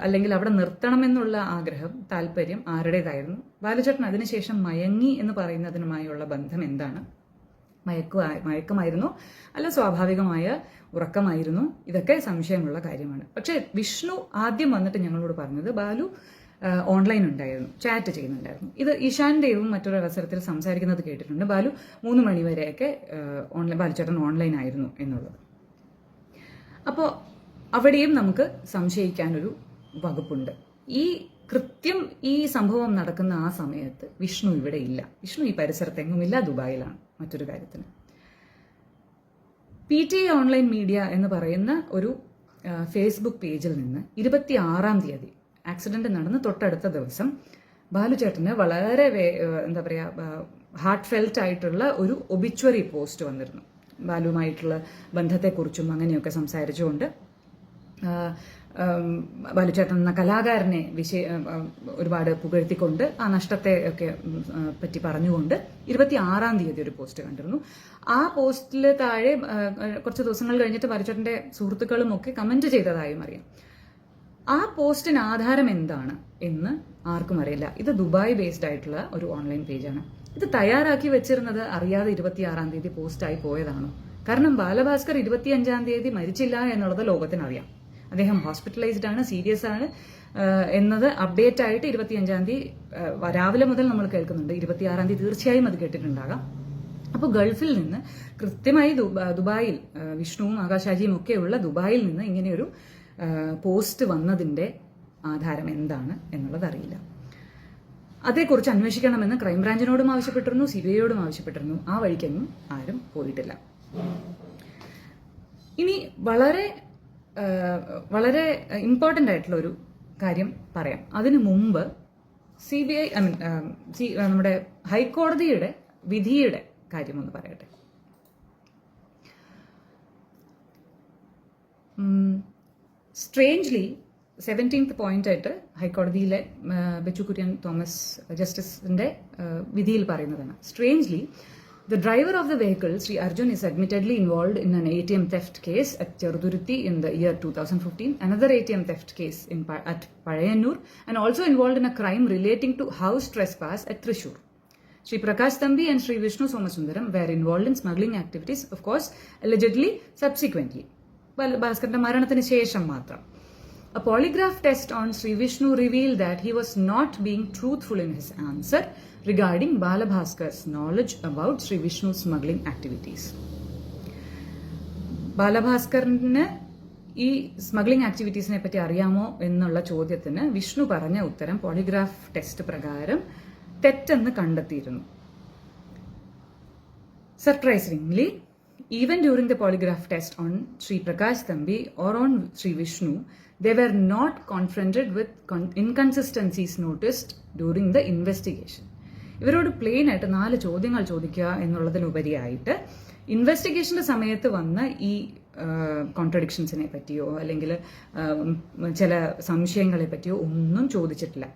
അല്ലെങ്കിൽ അവിടെ നിർത്തണമെന്നുള്ള ആഗ്രഹം, താല്പര്യം ആരുടേതായിരുന്നു? ബാലുചേട്ടൻ അതിനുശേഷം മയങ്ങി എന്ന് പറയുന്നതിനുമായുള്ള ബന്ധം എന്താണ്? മയക്കമായിരുന്നു അല്ല സ്വാഭാവികമായ ഉറക്കമായിരുന്നു? ഇതൊക്കെ സംശയമുള്ള കാര്യമാണ്. പക്ഷെ വിഷ്ണു ആദ്യം വന്നിട്ട് ഞങ്ങളോട് പറഞ്ഞത് ബാലു ഓൺലൈൻ ഉണ്ടായിരുന്നു, ചാറ്റ് ചെയ്യുന്നുണ്ടായിരുന്നു. ഇത് ഇഷാൻ ദേവും മറ്റൊരു അവസരത്തിൽ സംസാരിക്കുന്നത് കേട്ടിട്ടുണ്ട്. ബാലു 3 മണി വരെയൊക്കെ ബാലുചേട്ടൻ ഓൺലൈൻ ആയിരുന്നു എന്നുള്ളത്. അപ്പോൾ അവിടെയും നമുക്ക് സംശയിക്കാനൊരു വകുപ്പുണ്ട്. ഈ കൃത്യം ഈ സംഭവം നടക്കുന്ന ആ സമയത്ത് വിഷ്ണു ഇവിടെ ഇല്ല. വിഷ്ണു ഈ പരിസരത്തെങ്ങുമില്ല, ദുബായിലാണ്. മറ്റൊരു കാര്യത്തിന് PTI ഓൺലൈൻ മീഡിയ എന്ന് പറയുന്ന ഒരു ഫേസ്ബുക്ക് പേജിൽ നിന്ന് 26-ാം തീയതി ആക്സിഡന്റ് നടന്ന് തൊട്ടടുത്ത ദിവസം ബാലുചേട്ടന് വളരെ എന്താ പറയുക ഹാർട്ട് ഫെൽറ്റ് ആയിട്ടുള്ള ഒരു ഒബിച്വറി പോസ്റ്റ് വന്നിരുന്നു. ബാലുവുമായിട്ടുള്ള ബന്ധത്തെക്കുറിച്ചും അങ്ങനെയൊക്കെ സംസാരിച്ചുകൊണ്ട് ബാലുചേട്ടൻ എന്ന കലാകാരനെ ഒരുപാട് പുകഴ്ത്തിക്കൊണ്ട് ആ നഷ്ടത്തെ ഒക്കെ പറ്റി പറഞ്ഞുകൊണ്ട് 26-ാം തീയതി ഒരു പോസ്റ്റ് കണ്ടിരുന്നു. ആ പോസ്റ്റിൽ താഴെ കുറച്ച് ദിവസങ്ങൾ കഴിഞ്ഞിട്ട് ബാലുചേട്ടന്റെ സുഹൃത്തുക്കളും ഒക്കെ കമന്റ് ചെയ്തതായും അറിയാം. ആ പോസ്റ്റിന് ആധാരം എന്താണ് എന്ന് ആർക്കും അറിയില്ല. ഇത് ദുബായ് ബേസ്ഡ് ആയിട്ടുള്ള ഒരു ഓൺലൈൻ പേജാണ്. ഇത് തയ്യാറാക്കി വെച്ചിരുന്നത് അറിയാതെ 26-ാം തീയതി പോസ്റ്റായി പോയതാണോ? കാരണം ബാലഭാസ്കർ 25-ാം തീയതി മരിച്ചില്ല എന്നുള്ളത് ലോകത്തിനറിയാം. അദ്ദേഹം ഹോസ്പിറ്റലൈസ്ഡ് ആണ്, സീരിയസ് ആണ് എന്നത് അപ്ഡേറ്റ് ആയിട്ട് 25-ാം തീയതി രാവിലെ മുതൽ നമ്മൾ കേൾക്കുന്നുണ്ട്. 26-ാം തീയതി തീർച്ചയായും അത് കേട്ടിട്ടുണ്ടാകാം. അപ്പോൾ ഗൾഫിൽ നിന്ന് കൃത്യമായി ദുബായിൽ വിഷ്ണുവും ആകാശാജിയും ഒക്കെയുള്ള ദുബായിൽ നിന്ന് ഇങ്ങനെയൊരു പോസ്റ്റ് വന്നതിന്റെ ആധാരം എന്താണ് എന്നുള്ളത് അറിയില്ല. അതേക്കുറിച്ച് അന്വേഷിക്കണമെന്ന് ക്രൈംബ്രാഞ്ചിനോടും ആവശ്യപ്പെട്ടിരുന്നു, CBIയോടും ആവശ്യപ്പെട്ടിരുന്നു. ആ വഴിക്കൊന്നും ആരും പോയിട്ടില്ല. ഇനി വളരെ വളരെ ഇമ്പോർട്ടൻ്റ് ആയിട്ടുള്ള ഒരു കാര്യം പറയാം. അതിനു മുമ്പ് CBI നമ്മുടെ ഹൈക്കോടതിയുടെ വിധിയുടെ കാര്യമൊന്ന് പറയട്ടെ. സ്ട്രേഞ്ച്ലി 17th പോയിന്റ് ആയിട്ട് ഹൈക്കോടതിയിലെ ബെച്ചു കുര്യൻ തോമസ് ജസ്റ്റിസിന്റെ വിധിയിൽ പറയുന്നതാണ്. Strangely, the driver of the vehicle, Sri Arjun, is admittedly involved in an ATM theft case at Cheruduruthi in the year 2015, another ATM theft case at Pazhayanur, and also involved in a crime relating to house trespass at Thrissur. Sri Prakash Thambi and Sri Vishnu Somasundaram were involved in smuggling activities, of course, allegedly subsequently. Bhaskar Maranatinu shesham matram. A polygraph test on Sri Vishnu revealed that he was not being truthful in his answer regarding Balabhaskar's knowledge about Sri Vishnu's smuggling activities. ബാലഭാസ്കറിന് ഈ smuggling ആക്ടിവിറ്റീസിനെ പറ്റി അറിയാമോ എന്നുള്ള ചോദ്യത്തിന് വിഷ്ണു പറഞ്ഞ ഉത്തരം polygraph test പ്രകാരം തെറ്റെന്ന് കണ്ടെത്തിയിരുന്നു. Surprisingly, even during the polygraph test on Sri Prakash Thambi or on Sri Vishnu, they were not confronted with inconsistencies noticed during the investigation. ഇവരോട് പ്ലെയിൻ ആയിട്ട് 4 ചോദ്യങ്ങൾ ചോദിക്കുക എന്നുള്ളതിനുപരിയായിട്ട് ഇൻവെസ്റ്റിഗേഷന്റെ സമയത്ത് വന്ന ഈ കോൺട്രഡിക്ഷൻസിനെ പറ്റിയോ അല്ലെങ്കിൽ ചില സംശയങ്ങളെ പറ്റിയോ ഒന്നും ചോദിച്ചിട്ടില്ല.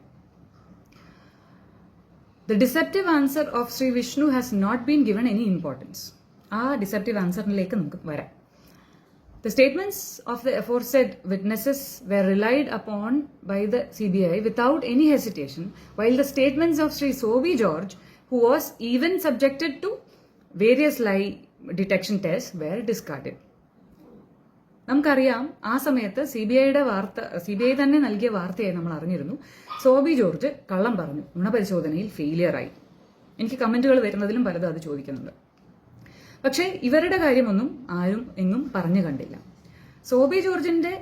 The deceptive answer of Sri Vishnu has not been given any importance. ആ ഡിസെപ്റ്റീവ് ആൻസറിലേക്ക് നമുക്ക് വരാം. The statements of the aforesaid witnesses were relied upon by the CBI without any hesitation, while the statements of Sri Sobi George, who was even subjected to various lie detection tests, were discarded. നമുക്കറിയാം ആ സമയത്ത് CBI തന്നെ നൽകിയ വാർത്തയായി നമ്മൾ അറിഞ്ഞിരുന്നു. Sobi George കള്ളം പറഞ്ഞു, നുണപരിശോധനയിൽ ഫെയിലിയറായി. എനിക്ക് കമന്റുകൾ വരുന്നതിലും പലതും അത് ചോദിക്കുന്നുണ്ട്. പക്ഷേ ഇവരുടെ കാര്യമൊന്നും ആരും എങ്ങും പറഞ്ഞു കണ്ടില്ല. സോബി ജോർജിന്റെ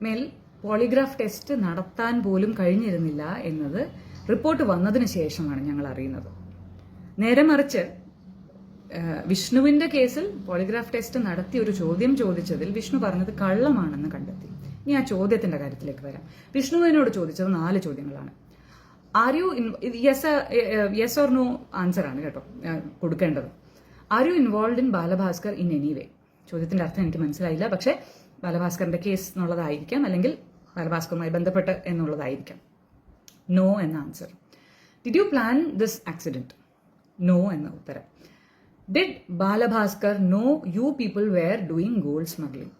മേൽ പോളിഗ്രാഫ് ടെസ്റ്റ് നടത്താൻ പോലും കഴിഞ്ഞിരുന്നില്ല എന്നത് റിപ്പോർട്ട് വന്നതിന് ശേഷമാണ് ഞങ്ങൾ അറിയുന്നത്. നേരെ മറിച്ച് വിഷ്ണുവിന്റെ കേസിൽ പോളിഗ്രാഫ് ടെസ്റ്റ് നടത്തി ഒരു ചോദ്യം ചോദിച്ചതിൽ വിഷ്ണു പറഞ്ഞത് കള്ളമാണെന്ന് കണ്ടെത്തി. ഇനി ആ ചോദ്യത്തിന്റെ കാര്യത്തിലേക്ക് വരാം. വിഷ്ണുവിനോട് ചോദിച്ചത് 4 ചോദ്യങ്ങളാണ്. Are you yes or no answer ആണ് കേട്ടോ കൊടുക്കേണ്ടത്. Are you involve in Balabhaskar in any way? ചോദ്യത്തിന്റെ അർത്ഥം എനിക്ക് മനസ്സിലായില്ല, പക്ഷേ ബാലഭാസ്കറിന്റെ കേസ് എന്നുള്ളതായിരിക്കാം, അല്ലെങ്കിൽ ബാലഭാസ്കറുമായി ബന്ധപ്പെട്ട് എന്നുള്ളതായിരിക്കാം. നോ എന്ന answer. Did you plan this accident? No എന്ന ഉത്തരം. Did Balabhaskar know you people were doing gold smuggling?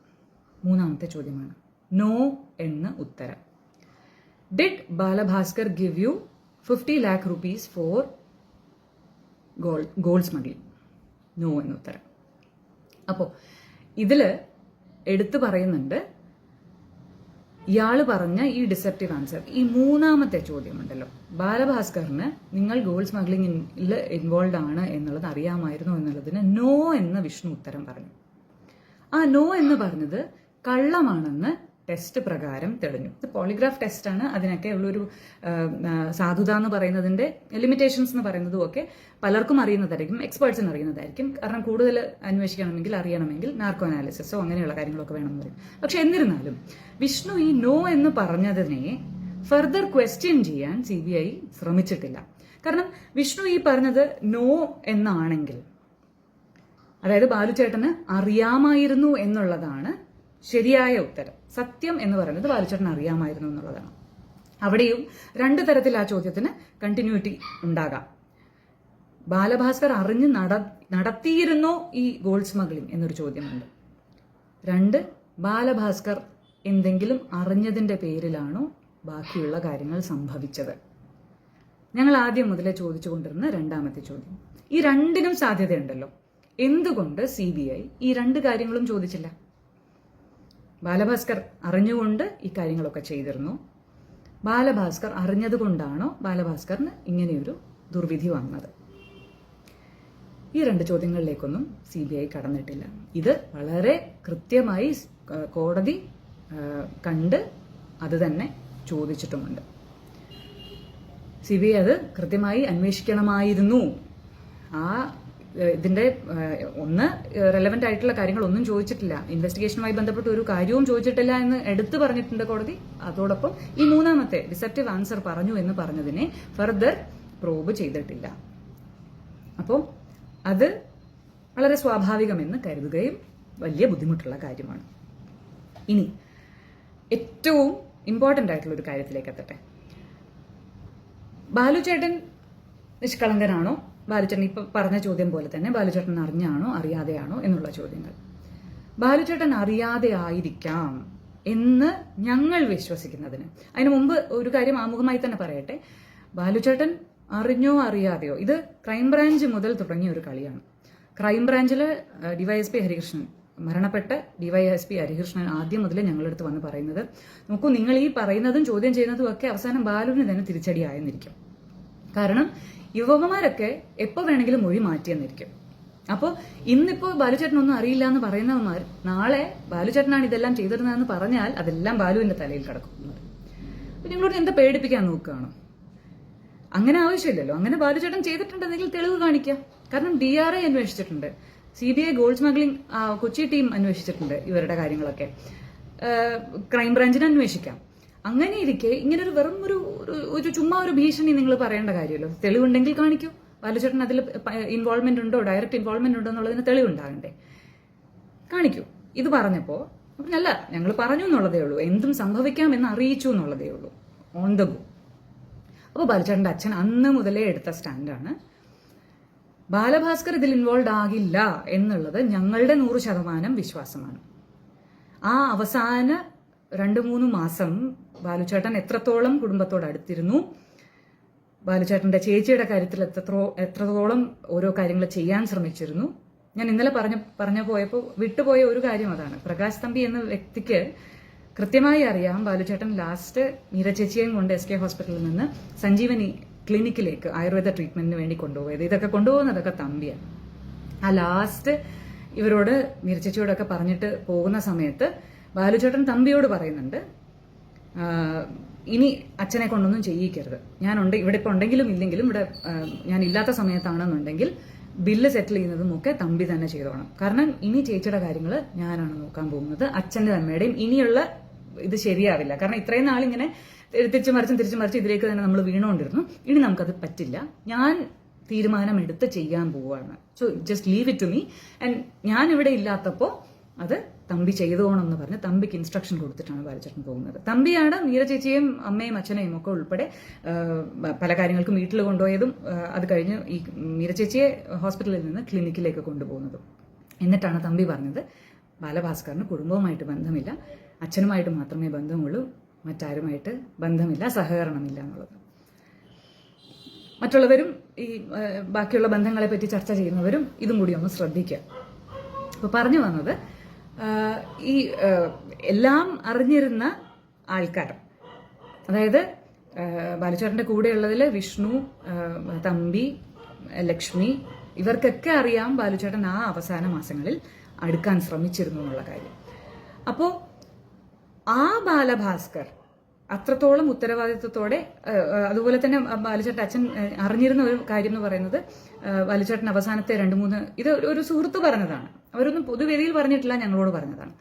3ാമത്തെ ചോദ്യമാണ്. നോ എന്ന ഉത്തരം. Did Balabhaskar give you 50 lakh rupees for gold smuggling? No എന്ന ഉത്തരം. അപ്പോൾ ഇതിൽ എടുത്തു പറയുന്നുണ്ട് ഇയാള് പറഞ്ഞ ഈ ഡിസെപ്റ്റീവ് ആൻസർ. ഈ 3ാമത്തെ ചോദ്യമുണ്ടല്ലോ, ബാലഭാസ്കറിന് നിങ്ങൾ ഗോൾഡ് സ്മഗ്ലിംഗിൽ ഇൻവോൾവ് ആണ് എന്നുള്ളത് അറിയാമായിരുന്നു എന്നുള്ളതിന് നോ എന്ന് വിഷ്ണു ഉത്തരം പറഞ്ഞു. ആ നോ എന്ന് പറഞ്ഞത് കള്ളമാണെന്ന് ടെസ്റ്റ് പ്രകാരം തെളിഞ്ഞു. ഇത് പോളിഗ്രാഫ് ടെസ്റ്റാണ്. അതിനൊക്കെ ഉള്ളൊരു സാധുത എന്ന് പറയുന്നതിന്റെ ലിമിറ്റേഷൻസ് എന്ന് പറയുന്നതും ഒക്കെ പലർക്കും അറിയുന്നതായിരിക്കും, എക്സ്പേർട്സിന് അറിയുന്നതായിരിക്കും. കാരണം കൂടുതൽ അന്വേഷിക്കണമെങ്കിൽ അറിയണമെങ്കിൽ നാർക്കോ അനാലിസിസോ അങ്ങനെയുള്ള കാര്യങ്ങളൊക്കെ വേണമെന്ന് പറയും. പക്ഷെ എന്നിരുന്നാലും വിഷ്ണു ഈ നോ എന്ന് പറഞ്ഞതിനെ ഫർദർ ക്വസ്റ്റ്യൻ ചെയ്യാൻ CBI ശ്രമിച്ചിട്ടില്ല. കാരണം വിഷ്ണു ഈ പറഞ്ഞത് നോ എന്നാണെങ്കിൽ, അതായത് ബാലുചേട്ടന് അറിയാമായിരുന്നു എന്നുള്ളതാണ് ശരിയായ ഉത്തരം. സത്യം എന്ന് പറയുന്നത് ബാലുചേട്ടന് അറിയാമായിരുന്നു എന്നുള്ളതാണ്. അവിടെയും രണ്ട് തരത്തിൽ ആ ചോദ്യത്തിന് കണ്ടിന്യൂറ്റി ഉണ്ടാകാം. ബാലഭാസ്കർ അറിഞ്ഞ് നടത്തിയിരുന്നോ ഈ ഗോൾഡ് സ്മഗ്ലിംഗ് എന്നൊരു ചോദ്യമുണ്ട്. രണ്ട്, ബാലഭാസ്കർ എന്തെങ്കിലും അറിഞ്ഞതിന്റെ പേരിലാണോ ബാക്കിയുള്ള കാര്യങ്ങൾ സംഭവിച്ചത്? ഞങ്ങൾ ആദ്യം മുതലേ ചോദിച്ചുകൊണ്ടിരുന്ന രണ്ടാമത്തെ ചോദ്യം. ഈ രണ്ടിനും സാധ്യതയുണ്ടല്ലോ. എന്തുകൊണ്ട് CBI ഈ രണ്ട് കാര്യങ്ങളും ചോദിച്ചില്ല? ബാലഭാസ്കർ അറിഞ്ഞുകൊണ്ട് ഈ കാര്യങ്ങളൊക്കെ ചെയ്തിരുന്നു. ബാലഭാസ്കർ അറിഞ്ഞതുകൊണ്ടാണോ ബാലഭാസ്കറിന് ഇങ്ങനെയൊരു ദുർവിധി വന്നത്? ഈ രണ്ട് ചോദ്യങ്ങളിലേക്കൊന്നും CBI കടന്നിട്ടില്ല. ഇത് വളരെ കൃത്യമായി കോടതി കണ്ട് അത് തന്നെ ചോദിച്ചിട്ടുമുണ്ട്. CBI അത് കൃത്യമായി അന്വേഷിക്കണമായിരുന്നു. ഇതിന്റെ ഒന്ന് റെലവെന്റ് ആയിട്ടുള്ള കാര്യങ്ങളൊന്നും ചോദിച്ചിട്ടില്ല, ഇൻവെസ്റ്റിഗേഷനുമായി ബന്ധപ്പെട്ട് ഒരു കാര്യവും ചോദിച്ചിട്ടില്ല എന്ന് എടുത്തു പറഞ്ഞിട്ടുണ്ട് കോടതി. അതോടൊപ്പം ഈ മൂന്നാമത്തെ ഡിസെപ്റ്റീവ് ആൻസർ പറഞ്ഞു എന്ന് പറഞ്ഞതിനെ ഫർദർ പ്രോബ് ചെയ്തിട്ടില്ല. അപ്പോൾ അത് വളരെ സ്വാഭാവികമെന്ന് കരുതുകയും വലിയ ബുദ്ധിമുട്ടുള്ള കാര്യമാണ്. ഇനി ഏറ്റവും ഇമ്പോർട്ടൻ്റ് ആയിട്ടുള്ള ഒരു കാര്യത്തിലേക്ക് എത്തട്ടെ. ബാലുചേട്ടൻ നിഷ്കളങ്കനാണോ? ബാലുചേട്ടൻ ഇപ്പൊ പറഞ്ഞ ചോദ്യം പോലെ തന്നെ ബാലുചേട്ടൻ അറിഞ്ഞാണോ അറിയാതെയാണോ എന്നുള്ള ചോദ്യങ്ങൾ. ബാലുചേട്ടൻ അറിയാതെ ആയിരിക്കാം എന്ന് ഞങ്ങൾ വിശ്വസിക്കുന്നതിന്, അതിനു മുമ്പ് ഒരു കാര്യം ആമുഖമായി തന്നെ പറയട്ടെ. ബാലുചേട്ടൻ അറിഞ്ഞോ അറിയാതെയോ, ഇത് ക്രൈംബ്രാഞ്ച് മുതൽ തുടങ്ങിയ ഒരു കളിയാണ്. ക്രൈംബ്രാഞ്ചില് DYSP ഹരികൃഷ്ണൻ, മരണപ്പെട്ട DYSP ഹരികൃഷ്ണൻ ആദ്യം മുതലേ ഞങ്ങളടുത്ത് വന്ന് പറയുന്നത്, നോക്കൂ, നിങ്ങൾ ഈ പറയുന്നതും ചോദ്യം ചെയ്യുന്നതും ഒക്കെ അവസാനം ബാലുവിന് തന്നെ തിരിച്ചടിയായെന്നിരിക്കും. കാരണം യുവമാരൊക്കെ എപ്പോൾ വേണമെങ്കിലും മൊഴി മാറ്റിയെന്നിരിക്കും. അപ്പോൾ ഇന്നിപ്പോൾ ബാലുചേട്ടനൊന്നും അറിയില്ല എന്ന് പറയുന്നവന്മാർ നാളെ ബാലുചേട്ടനാണ് ഇതെല്ലാം ചെയ്തിരുന്നതെന്ന് പറഞ്ഞാൽ അതെല്ലാം ബാലുവിന്റെ തലയിൽ കിടക്കും. അപ്പൊ നിങ്ങളോട് എന്താ പേടിപ്പിക്കാൻ നോക്കുകയാണോ? അങ്ങനെ ആവശ്യമില്ലല്ലോ. അങ്ങനെ ബാലുചേട്ടൻ ചെയ്തിട്ടുണ്ടെങ്കിൽ തെളിവ് കാണിക്കാം. കാരണം DRI അന്വേഷിച്ചിട്ടുണ്ട്, CBI gold smuggling Kochi team അന്വേഷിച്ചിട്ടുണ്ട് ഇവരുടെ കാര്യങ്ങളൊക്കെ, ക്രൈംബ്രാഞ്ചിന് അന്വേഷിക്കാം. അങ്ങനെ ഇരിക്കെ ഇങ്ങനെ ഒരു വെറും ഒരു ചുമ്മാ ഒരു ഭീഷണി നിങ്ങൾ പറയേണ്ട കാര്യമല്ലോ. തെളിവുണ്ടെങ്കിൽ കാണിക്കൂ. ബാലുചേട്ടൻ അതിൽ ഇൻവോൾവ്മെന്റ് ഉണ്ടോ, ഡയറക്റ്റ് ഇൻവോൾവ്മെന്റ് ഉണ്ടോ എന്നുള്ളതിന് തെളിവുണ്ടാകണ്ടേ? കാണിക്കൂ. ഇത് പറഞ്ഞപ്പോ അല്ല, ഞങ്ങൾ പറഞ്ഞു എന്നുള്ളതേ ഉള്ളൂ, എന്തും സംഭവിക്കാം എന്ന് അറിയിച്ചു എന്നുള്ളതേ ഉള്ളൂ, ഓൺ ദ ഗോ. അപ്പോൾ ബാലുചേട്ടന്റെ അച്ഛൻ അന്ന് മുതലേ എടുത്ത സ്റ്റാൻഡാണ്, ബാലഭാസ്കർ ഇതിൽ ഇൻവോൾവ് ആകില്ല എന്നുള്ളത് ഞങ്ങളുടെ 100% വിശ്വാസമാണ്. ആ അവസാന 2-3 മാസം ബാലുചേട്ടൻ എത്രത്തോളം കുടുംബത്തോട് അടുത്തിരുന്നു, ബാലുചേട്ടന്റെ ചേച്ചിയുടെ കാര്യത്തിൽ എത്രത്തോളം ഓരോ കാര്യങ്ങൾ ചെയ്യാൻ ശ്രമിച്ചിരുന്നു. ഞാൻ ഇന്നലെ പറഞ്ഞു പോയപ്പോൾ വിട്ടുപോയ ഒരു കാര്യം അതാണ്. പ്രകാശ് തമ്പി എന്ന വ്യക്തിക്ക് കൃത്യമായി അറിയാം ബാലുചേട്ടൻ ലാസ്റ്റ് മീര ചേച്ചിയെയും കൊണ്ട് SK ഹോസ്പിറ്റലിൽ നിന്ന് സഞ്ജീവനി ക്ലിനിക്കിലേക്ക് ആയുർവേദ ട്രീറ്റ്മെന്റിന് വേണ്ടി കൊണ്ടുപോയത്. ഇതൊക്കെ കൊണ്ടുപോകുന്നതൊക്കെ തമ്പിയാണ്. ആ ലാസ്റ്റ് ഇവരോട് മീര ചേച്ചിയോടൊക്കെ പറഞ്ഞിട്ട് പോകുന്ന സമയത്ത് ബാലുചേട്ടൻ തമ്പിയോട് പറയുന്നുണ്ട്, ഇനി അച്ഛനെ കൊണ്ടൊന്നും ചെയ്യിക്കരുത്, ഞാനുണ്ട് ഇവിടെ, ഇപ്പൊ ഉണ്ടെങ്കിലും ഇല്ലെങ്കിലും ഇവിടെ ഞാൻ ഇല്ലാത്ത സമയത്താണെന്നുണ്ടെങ്കിൽ ബില്ല് സെറ്റിൽ ചെയ്യുന്നതും ഒക്കെ തമ്പി തന്നെ ചെയ്തോണം. കാരണം ഇനി ചേച്ചിയുടെ കാര്യങ്ങൾ ഞാനാണ് നോക്കാൻ പോകുന്നത്, അച്ഛൻ്റെ അമ്മയുടെയും ഇനിയുള്ള ഇത് ശരിയാവില്ല. കാരണം ഇത്രയും നാളിങ്ങനെ തിരിച്ചു മറിച്ചും ഇതിലേക്ക് തന്നെ നമ്മൾ വീണുകൊണ്ടിരുന്നു. ഇനി നമുക്കത് പറ്റില്ല, ഞാൻ തീരുമാനമെടുത്ത് ചെയ്യാൻ പോവുകയാണ്. So just leave it to me, and ഞാൻ ഇവിടെ ഇല്ലാത്തപ്പോൾ അത് തമ്പി ചെയ്തോണം എന്ന് പറഞ്ഞ് തമ്പിക്ക് ഇൻസ്ട്രക്ഷൻ കൊടുത്തിട്ടാണ് ബാലുചേട്ടൻ പോകുന്നത്. തമ്പിയാണ് മീര ചേച്ചിയും അമ്മയും അച്ഛനെയും ഒക്കെ ഉൾപ്പെടെ പല കാര്യങ്ങൾക്കും വീട്ടിൽ കൊണ്ടുപോയതും അത് കഴിഞ്ഞ് ഈ മീര ചേച്ചിയെ ഹോസ്പിറ്റലിൽ നിന്ന് ക്ലിനിക്കിലേക്ക് കൊണ്ടുപോകുന്നതും. എന്നിട്ടാണ് തമ്പി പറഞ്ഞത് ബാലഭാസ്കറിന് കുടുംബവുമായിട്ട് ബന്ധമില്ല, അച്ഛനുമായിട്ട് മാത്രമേ ബന്ധമുള്ളൂ, മറ്റാരുമായിട്ട് ബന്ധമില്ല, സഹകരണമില്ല എന്നുള്ളത്. മറ്റുള്ളവരും ഈ ബാക്കിയുള്ള ബന്ധങ്ങളെ പറ്റി ചർച്ച ചെയ്യുന്നവരും ഇതും കൂടി ഒന്ന് ശ്രദ്ധിക്കുക. അപ്പോൾ പറഞ്ഞു വന്നത്, ഈ എല്ലാം അറിഞ്ഞിരുന്ന ആൾക്കാർ, അതായത് ബാലുചേട്ടൻ്റെ കൂടെയുള്ളതിൽ വിഷ്ണു, തമ്പി, ലക്ഷ്മി, ഇവർക്കൊക്കെ അറിയാം ബാലുചേട്ടൻ ആ അവസാന മാസങ്ങളിൽ അടുക്കാൻ ശ്രമിച്ചിരുന്നു എന്നുള്ള കാര്യം. അപ്പോൾ ആ ബാലഭാസ്കർ അത്രത്തോളം ഉത്തരവാദിത്വത്തോടെ, അതുപോലെ തന്നെ ബാലുചേട്ടൻ അച്ഛൻ അറിഞ്ഞിരുന്ന ഒരു കാര്യം എന്ന് പറയുന്നത്, ബാലുചേട്ടൻ അവസാനത്തെ 2-3 ഇത് ഒരു സുഹൃത്ത് പറഞ്ഞതാണ്, അവരൊന്നും പൊതുവേദിയിൽ പറഞ്ഞിട്ടില്ല, ഞങ്ങളോട് പറഞ്ഞതാണ്.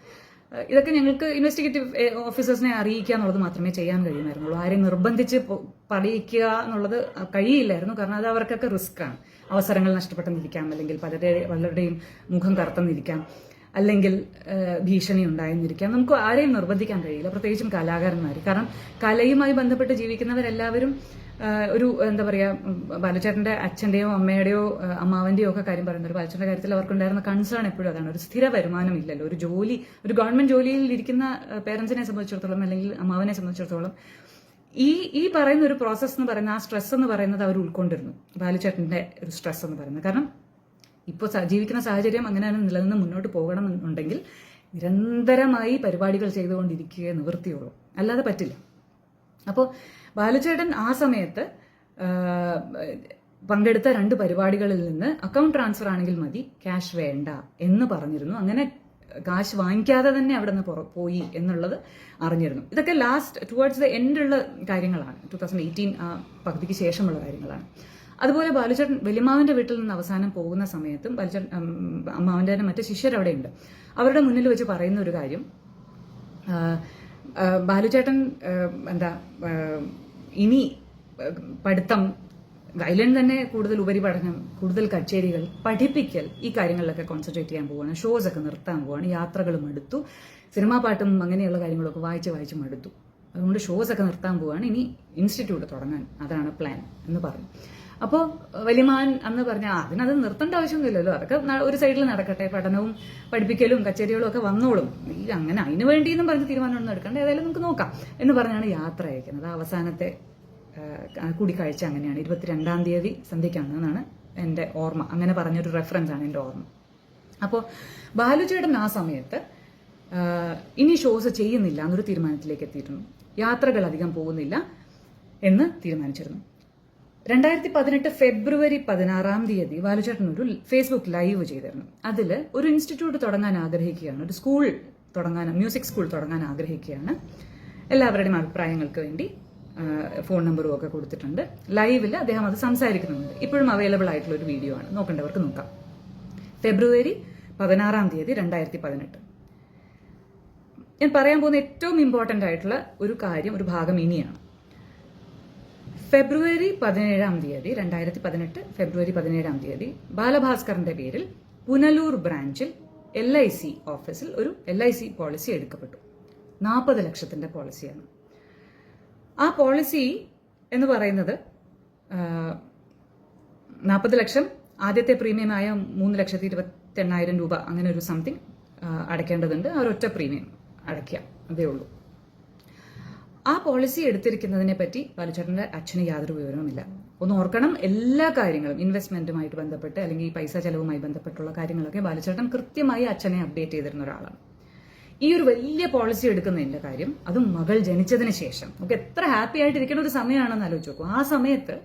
ഇതൊക്കെ ഞങ്ങൾക്ക് ഇൻവെസ്റ്റിഗേറ്റീവ് ഓഫീസേഴ്സിനെ അറിയിക്കുക എന്നുള്ളത് മാത്രമേ ചെയ്യാൻ കഴിയുമായിരുന്നുള്ളൂ. ആരെയും നിർബന്ധിച്ച് പറയിക്കുക എന്നുള്ളത് കഴിയില്ലായിരുന്നു. കാരണം അത് അവർക്കൊക്കെ റിസ്ക്കാണ്. അവസരങ്ങൾ നഷ്ടപ്പെട്ടെന്നിരിക്കാം, അല്ലെങ്കിൽ പലരുടെയും മുഖം കറുത്തെന്നിരിക്കാം, അല്ലെങ്കിൽ ഭീഷണി ഉണ്ടായെന്നിരിക്കാം. നമുക്ക് ആരെയും നിർബന്ധിക്കാൻ കഴിയില്ല, പ്രത്യേകിച്ചും കലാകാരന്മാർ. കാരണം കലയുമായി ബന്ധപ്പെട്ട് ജീവിക്കുന്നവരെല്ലാവരും ഒരു എന്താ പറയുക, ബാലുചേട്ടൻ്റെ അച്ഛൻ്റെയോ അമ്മയുടെയോ അമ്മാവൻ്റെയോ ഒക്കെ കാര്യം പറയുന്നത്, ബാലുചേട്ടൻ്റെ കാര്യത്തിൽ അവർക്കുണ്ടായിരുന്ന കൺസേൺ എപ്പോഴും അതാണ്. ഒരു സ്ഥിര വരുമാനം ഇല്ലല്ലോ. ഒരു ഗവൺമെന്റ് ജോലിയിൽ ഇരിക്കുന്ന പേരൻസിനെ സംബന്ധിച്ചിടത്തോളം, അല്ലെങ്കിൽ അമ്മാവനെ സംബന്ധിച്ചിടത്തോളം ഈ പറയുന്ന ഒരു പ്രോസസ്സ് എന്ന് പറയുന്ന, ആ സ്ട്രെസ് എന്ന് പറയുന്നത് അവർ ഉൾക്കൊണ്ടിരുന്നു. ബാലുചേട്ടൻ്റെ ഒരു സ്ട്രെസ് എന്ന് പറയുന്നത്. കാരണം ഇപ്പോൾ ജീവിക്കുന്ന സാഹചര്യം അങ്ങനെ നിലനിന്ന് മുന്നോട്ട് പോകണം എന്നുണ്ടെങ്കിൽ നിരന്തരമായി പരിപാടികൾ ചെയ്തുകൊണ്ടിരിക്കുകയെ നിവൃത്തിയുള്ളൂ, അല്ലാതെ പറ്റില്ല. അപ്പോൾ ബാലുചേട്ടൻ ആ സമയത്ത് പങ്കെടുത്ത 2 പരിപാടികളിൽ നിന്ന് അക്കൗണ്ട് ട്രാൻസ്ഫർ ആണെങ്കിൽ മതി, ക്യാഷ് വേണ്ട എന്ന് പറഞ്ഞിരുന്നു. അങ്ങനെ കാശ് വാങ്ങിക്കാതെ തന്നെ അവിടെ നിന്ന് പോയി എന്നുള്ളത് അറിഞ്ഞിരുന്നു. ഇതൊക്കെ ടുവേർഡ്സ് ദ എൻഡുള്ള കാര്യങ്ങളാണ്, 2018 ആ പകുതിക്ക് ശേഷമുള്ള കാര്യങ്ങളാണ്. അതുപോലെ ബാലുചേട്ടൻ വലിയമ്മാവന്റെ വീട്ടിൽ നിന്ന് അവസാനം പോകുന്ന സമയത്തും അമ്മാവന്റെ തന്നെ മറ്റു ശിഷ്യരവിടെയുണ്ട്. അവരുടെ മുന്നിൽ വെച്ച് പറയുന്ന ഒരു കാര്യം, ബാലുചേട്ടൻ ഇനി പഠിത്തം, വയലിൻ തന്നെ കൂടുതൽ ഉപരിപഠനം, കൂടുതൽ കച്ചേരികൾ, പഠിപ്പിക്കൽ, ഈ കാര്യങ്ങളിലൊക്കെ കോൺസെൻട്രേറ്റ് ചെയ്യാൻ പോവുകയാണ്. ഷോസ് ഒക്കെ നിർത്താൻ പോവുകയാണ്. യാത്രകളും എടുത്തു, സിനിമാ പാട്ടും അങ്ങനെയുള്ള കാര്യങ്ങളൊക്കെ വായിച്ച് മടുത്തു. അതുകൊണ്ട് ഷോസ് ഒക്കെ നിർത്താൻ പോവുകയാണ്. ഇനി ഇൻസ്റ്റിറ്റ്യൂട്ട് തുടങ്ങാൻ, അതാണ് പ്ലാൻ എന്ന് പറഞ്ഞു. അപ്പോൾ വലിയമാൻ അന്ന് പറഞ്ഞാൽ അതിനത് നിർത്തേണ്ട ആവശ്യമൊന്നുമില്ലല്ലോ, അതൊക്കെ ഒരു സൈഡിൽ നടക്കട്ടെ, പഠനവും പഠിപ്പിക്കലും കച്ചേരികളും ഒക്കെ വന്നോളും, അങ്ങനെ അതിന് വേണ്ടിയെന്നും പറഞ്ഞ് തീരുമാനമൊന്നും എടുക്കണ്ട, ഏതായാലും നമുക്ക് നോക്കാം എന്ന് പറഞ്ഞാണ് യാത്ര അയക്കുന്നത്. അവസാനത്തെ കൂടിക്കാഴ്ച അങ്ങനെയാണ്. 22-ാം തീയതി സന്ധ്യയ്ക്കാണെന്നാണ് എൻ്റെ ഓർമ്മ. അങ്ങനെ പറഞ്ഞൊരു റെഫറൻസ് ആണ് എൻ്റെ ഓർമ്മ. അപ്പോൾ ബാലുചേട്ടൻ ആ സമയത്ത് ഇനി ഷോസ് ചെയ്യുന്നില്ല എന്നൊരു തീരുമാനത്തിലേക്ക് എത്തിയിരുന്നു. യാത്രകൾ അധികം പോകുന്നില്ല എന്ന് തീരുമാനിച്ചിരുന്നു. 2018 ഫെബ്രുവരി 16-ാം തീയതി ബാലുചേട്ടൻ ഒരു ഫേസ്ബുക്ക് ലൈവ് ചെയ്തിരുന്നു. അതിൽ ഒരു ഇൻസ്റ്റിറ്റ്യൂട്ട് തുടങ്ങാൻ ആഗ്രഹിക്കുകയാണ്, ഒരു സ്കൂൾ തുടങ്ങാൻ, മ്യൂസിക് സ്കൂൾ തുടങ്ങാൻ ആഗ്രഹിക്കുകയാണ്. എല്ലാവരുടെയും അഭിപ്രായങ്ങൾക്ക് വേണ്ടി ഫോൺ നമ്പറും ഒക്കെ കൊടുത്തിട്ടുണ്ട്. ലൈവിൽ അദ്ദേഹം അത് സംസാരിക്കുന്നുണ്ട്. ഇപ്പോഴും അവൈലബിൾ ആയിട്ടുള്ള ഒരു വീഡിയോ ആണ്, നോക്കേണ്ടവർക്ക് നോക്കാം. ഫെബ്രുവരി 16-ാം തീയതി 2018. ഞാൻ പറയാൻ പോകുന്ന ഏറ്റവും ഇമ്പോർട്ടൻ്റ് ആയിട്ടുള്ള ഒരു കാര്യം, ഒരു ഭാഗം ഇനിയാണ്. ഫെബ്രുവരി 17-ാം തീയതി 2018 ഫെബ്രുവരി 17-ാം തീയതി ബാലഭാസ്കറിന്റെ പേരിൽ പുനലൂർ ബ്രാഞ്ചിൽ LIC ഓഫീസിൽ ഒരു LIC പോളിസി എടുക്കപ്പെട്ടു. 40 ലക്ഷത്തിന്റെ പോളിസിയാണ്. ആ പോളിസി എന്ന് പറയുന്നത് 40 ലക്ഷം ആദ്യത്തെ പ്രീമിയമായ 3,28,000 രൂപ, അങ്ങനെ ഒരു സംതിങ് അടയ്ക്കേണ്ടതുണ്ട്. ആ ഒരൊറ്റ പ്രീമിയം അടയ്ക്കുക, അതേ ഉള്ളൂ. ആ പോളിസി എടുത്തിരിക്കുന്നതിനെ പറ്റി ബാലുചേട്ടൻ്റെ അച്ഛന് യാതൊരു വിവരവുമില്ല. ഒന്ന് ഓർക്കണം, എല്ലാ കാര്യങ്ങളും ഇൻവെസ്റ്റ്മെന്റുമായിട്ട് ബന്ധപ്പെട്ട് അല്ലെങ്കിൽ ഈ പൈസ ചെലവുമായി ബന്ധപ്പെട്ടുള്ള കാര്യങ്ങളൊക്കെ ബാലുചേട്ടൻ കൃത്യമായി അച്ഛനെ അപ്ഡേറ്റ് ചെയ്തിരുന്ന ഒരാളാണ്. ഈ ഒരു വലിയ പോളിസി എടുക്കുന്നതിന്റെ കാര്യം, അതും മകൾ ജനിച്ചതിന് ശേഷം, നമുക്ക് എത്ര ഹാപ്പി ആയിട്ടിരിക്കുന്ന ഒരു സമയമാണെന്ന് ആലോചിച്ച് നോക്കും. ആ സമയത്ത്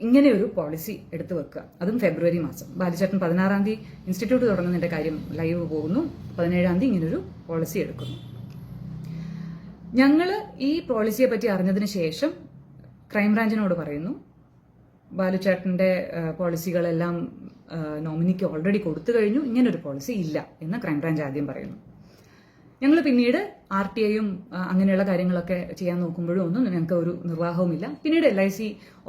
ഇങ്ങനെ ഒരു പോളിസി എടുത്തു വെക്കുക, അതും ഫെബ്രുവരി മാസം. ബാലുചേട്ടൻ 16-ാം തീയതി ഇൻസ്റ്റിറ്റ്യൂട്ട് തുടങ്ങുന്നതിന്റെ കാര്യം ലൈവ് പോകുന്നു, 17-ാം തീയതി ഇങ്ങനൊരു പോളിസി എടുക്കുന്നു. ഞങ്ങൾ ഈ പോളിസിയെ പറ്റി അറിഞ്ഞതിന് ശേഷം ക്രൈംബ്രാഞ്ചിനോട് പറയുന്നു, ബാലുചേട്ടൻ്റെ പോളിസികളെല്ലാം നോമിനിക്ക് ഓൾറെഡി കൊടുത്തു കഴിഞ്ഞു, ഇങ്ങനൊരു പോളിസി ഇല്ല എന്ന് ക്രൈംബ്രാഞ്ച് ആദ്യം പറയുന്നു. ഞങ്ങൾ പിന്നീട് RTIയും അങ്ങനെയുള്ള കാര്യങ്ങളൊക്കെ ചെയ്യാൻ നോക്കുമ്പോഴും ഒന്നും ഞങ്ങൾക്ക് ഒരു നിർവാഹവുമില്ല. പിന്നീട് LIC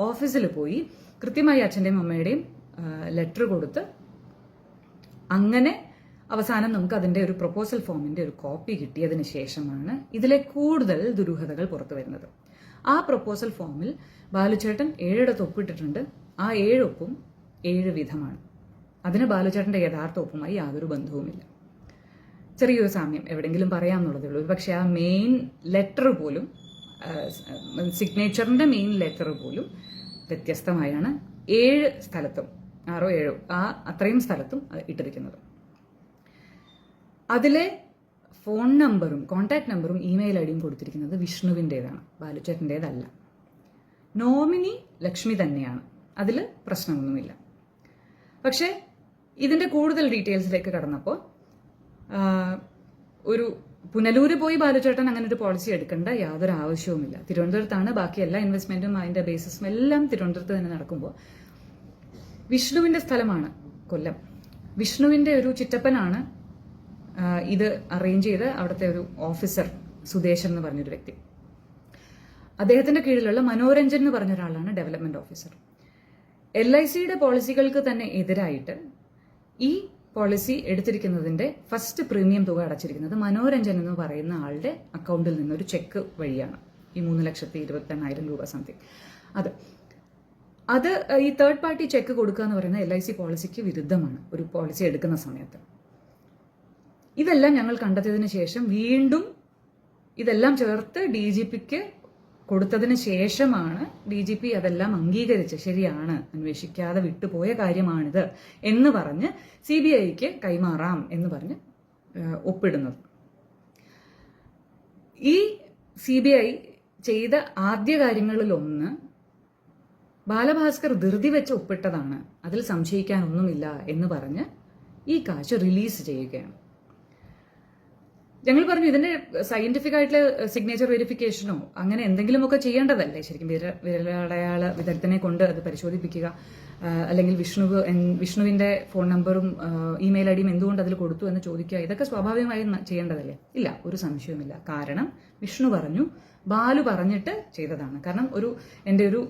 ഓഫീസിൽ പോയി കൃത്യമായി അച്ഛൻ്റെയും അമ്മയുടെയും ലെറ്റർ കൊടുത്ത്, അങ്ങനെ അവസാനം നമുക്ക് അതിൻ്റെ ഒരു പ്രൊപ്പോസൽ ഫോമിൻ്റെ ഒരു കോപ്പി കിട്ടിയതിന് ശേഷമാണ് ഇതിലെ കൂടുതൽ ദുരൂഹതകൾ പുറത്തു വരുന്നത്. ആ പ്രൊപ്പോസൽ ഫോമിൽ ബാലുചേട്ടൻ 7 ഒപ്പിട്ടിട്ടുണ്ട്. ആ 7 ഒപ്പും 7 വിധമാണ്. അതിന് ബാലുചേട്ടൻ്റെ യഥാർത്ഥ ഒപ്പുമായി യാതൊരു ബന്ധവുമില്ല. ചെറിയൊരു സാമ്യം എവിടെയെങ്കിലും പറയാമെന്നുള്ളതേ ഉള്ളൂ. പക്ഷേ ആ മെയിൻ ലെറ്റർ പോലും, സിഗ്നേച്ചറിൻ്റെ മെയിൻ ലെറ്റർ പോലും വ്യത്യസ്തമായാണ് 7 സ്ഥലത്തും, 6 7 അത്രയും സ്ഥലത്തും ഇട്ടിരിക്കുന്നത്. അതിലെ ഫോൺ നമ്പറും കോൺടാക്ട് നമ്പറും ഇമെയിൽ ഐഡിയും കൊടുത്തിരിക്കുന്നത് വിഷ്ണുവിൻ്റേതാണ്, ബാലുചേട്ടൻ്റേതല്ല. നോമിനി ലക്ഷ്മി തന്നെയാണ്, അതിൽ പ്രശ്നമൊന്നുമില്ല. പക്ഷേ ഇതിൻ്റെ കൂടുതൽ ഡീറ്റെയിൽസിലേക്ക് കടന്നപ്പോൾ ഒരു പുനലൂര് പോയി ബാലുചേട്ടൻ അങ്ങനെ ഒരു പോളിസി എടുക്കേണ്ട യാതൊരു ആവശ്യവുമില്ല. തിരുവനന്തപുരത്താണ് ബാക്കി എല്ലാ ഇൻവെസ്റ്റ്മെന്റും അതിന്റെ ബേസിസും എല്ലാം തിരുവനന്തപുരത്ത് തന്നെ നടക്കുമ്പോൾ വിഷ്ണുവിന്റെ സ്ഥലമാണ് കൊല്ലം. വിഷ്ണുവിന്റെ ഒരു ചിറ്റപ്പനാണ് ഇത് അറേഞ്ച് ചെയ്ത് അവിടുത്തെ ഒരു ഓഫീസർ സുദേശൻ എന്ന് പറഞ്ഞൊരു വ്യക്തി. അദ്ദേഹത്തിന്റെ കീഴിലുള്ള മനോരഞ്ജൻ എന്ന് പറഞ്ഞ ഒരാളാണ് ഡെവലപ്മെന്റ് ഓഫീസർ. LICയുടെ പോളിസികൾക്ക് തന്നെ എതിരായിട്ട് ഈ പോളിസി എടുത്തിരിക്കുന്നതിന്റെ ഫസ്റ്റ് പ്രീമിയം തുക അടച്ചിരിക്കുന്നത് മനോരഞ്ജൻ എന്ന് പറയുന്ന ആളുടെ അക്കൗണ്ടിൽ നിന്നൊരു ചെക്ക് വഴിയാണ്. ഈ 3,28,000 രൂപ സംതിങ്. അത് ഈ തേർഡ് പാർട്ടി ചെക്ക് കൊടുക്കുക എന്ന് പറയുന്ന LIC പോളിസിക്ക് വിരുദ്ധമാണ് ഒരു പോളിസി എടുക്കുന്ന സമയത്ത്. ഇതെല്ലാം ഞങ്ങൾ കണ്ടെത്തിയതിനു ശേഷം വീണ്ടും ഇതെല്ലാം ചേർത്ത് DGPക്ക് കൊടുത്തതിന് ശേഷമാണ് DGP അതെല്ലാം അംഗീകരിച്ച് ശരിയാണ്, അന്വേഷിക്കാതെ വിട്ടുപോയ കാര്യമാണിത് എന്ന് പറഞ്ഞ് CBIക്ക് കൈമാറാം എന്ന് പറഞ്ഞ് ഒപ്പിടുന്നത്. ഈ CBI ചെയ്ത ആദ്യ കാര്യങ്ങളിലൊന്ന് ബാലഭാസ്കർ ധൃതി വെച്ച് ഒപ്പിട്ടതാണ്, അതിൽ സംശയിക്കാനൊന്നുമില്ല എന്ന് പറഞ്ഞ് ഈ കാശ് റിലീസ് ചെയ്യുകയാണ്. ഞങ്ങൾ പറഞ്ഞു ഇതിന്റെ സയന്റിഫിക് ആയിട്ടുള്ള സിഗ്നേച്ചർ വെരിഫിക്കേഷനോ അങ്ങനെ എന്തെങ്കിലുമൊക്കെ ചെയ്യേണ്ടതല്ലേ ശരിക്കും. വിരലടയാള വിദഗ്ധനെ കൊണ്ട് അത് പരിശോധിപ്പിക്കുക, അല്ലെങ്കിൽ വിഷ്ണുവിന്റെ ഫോൺ നമ്പറും ഇമെയിൽ ഐഡിയും എന്തുകൊണ്ട് അതിൽ കൊടുത്തു എന്ന് ചോദിക്കുക, ഇതൊക്കെ സ്വാഭാവികമായും ചെയ്യേണ്ടതല്ലേ? ഇല്ല, ഒരു സംശയവുമില്ല. കാരണം വിഷ്ണു പറഞ്ഞു, ബാലു പറഞ്ഞിട്ട് ചെയ്തതാണ്. കാരണം എൻ്റെ ഒരു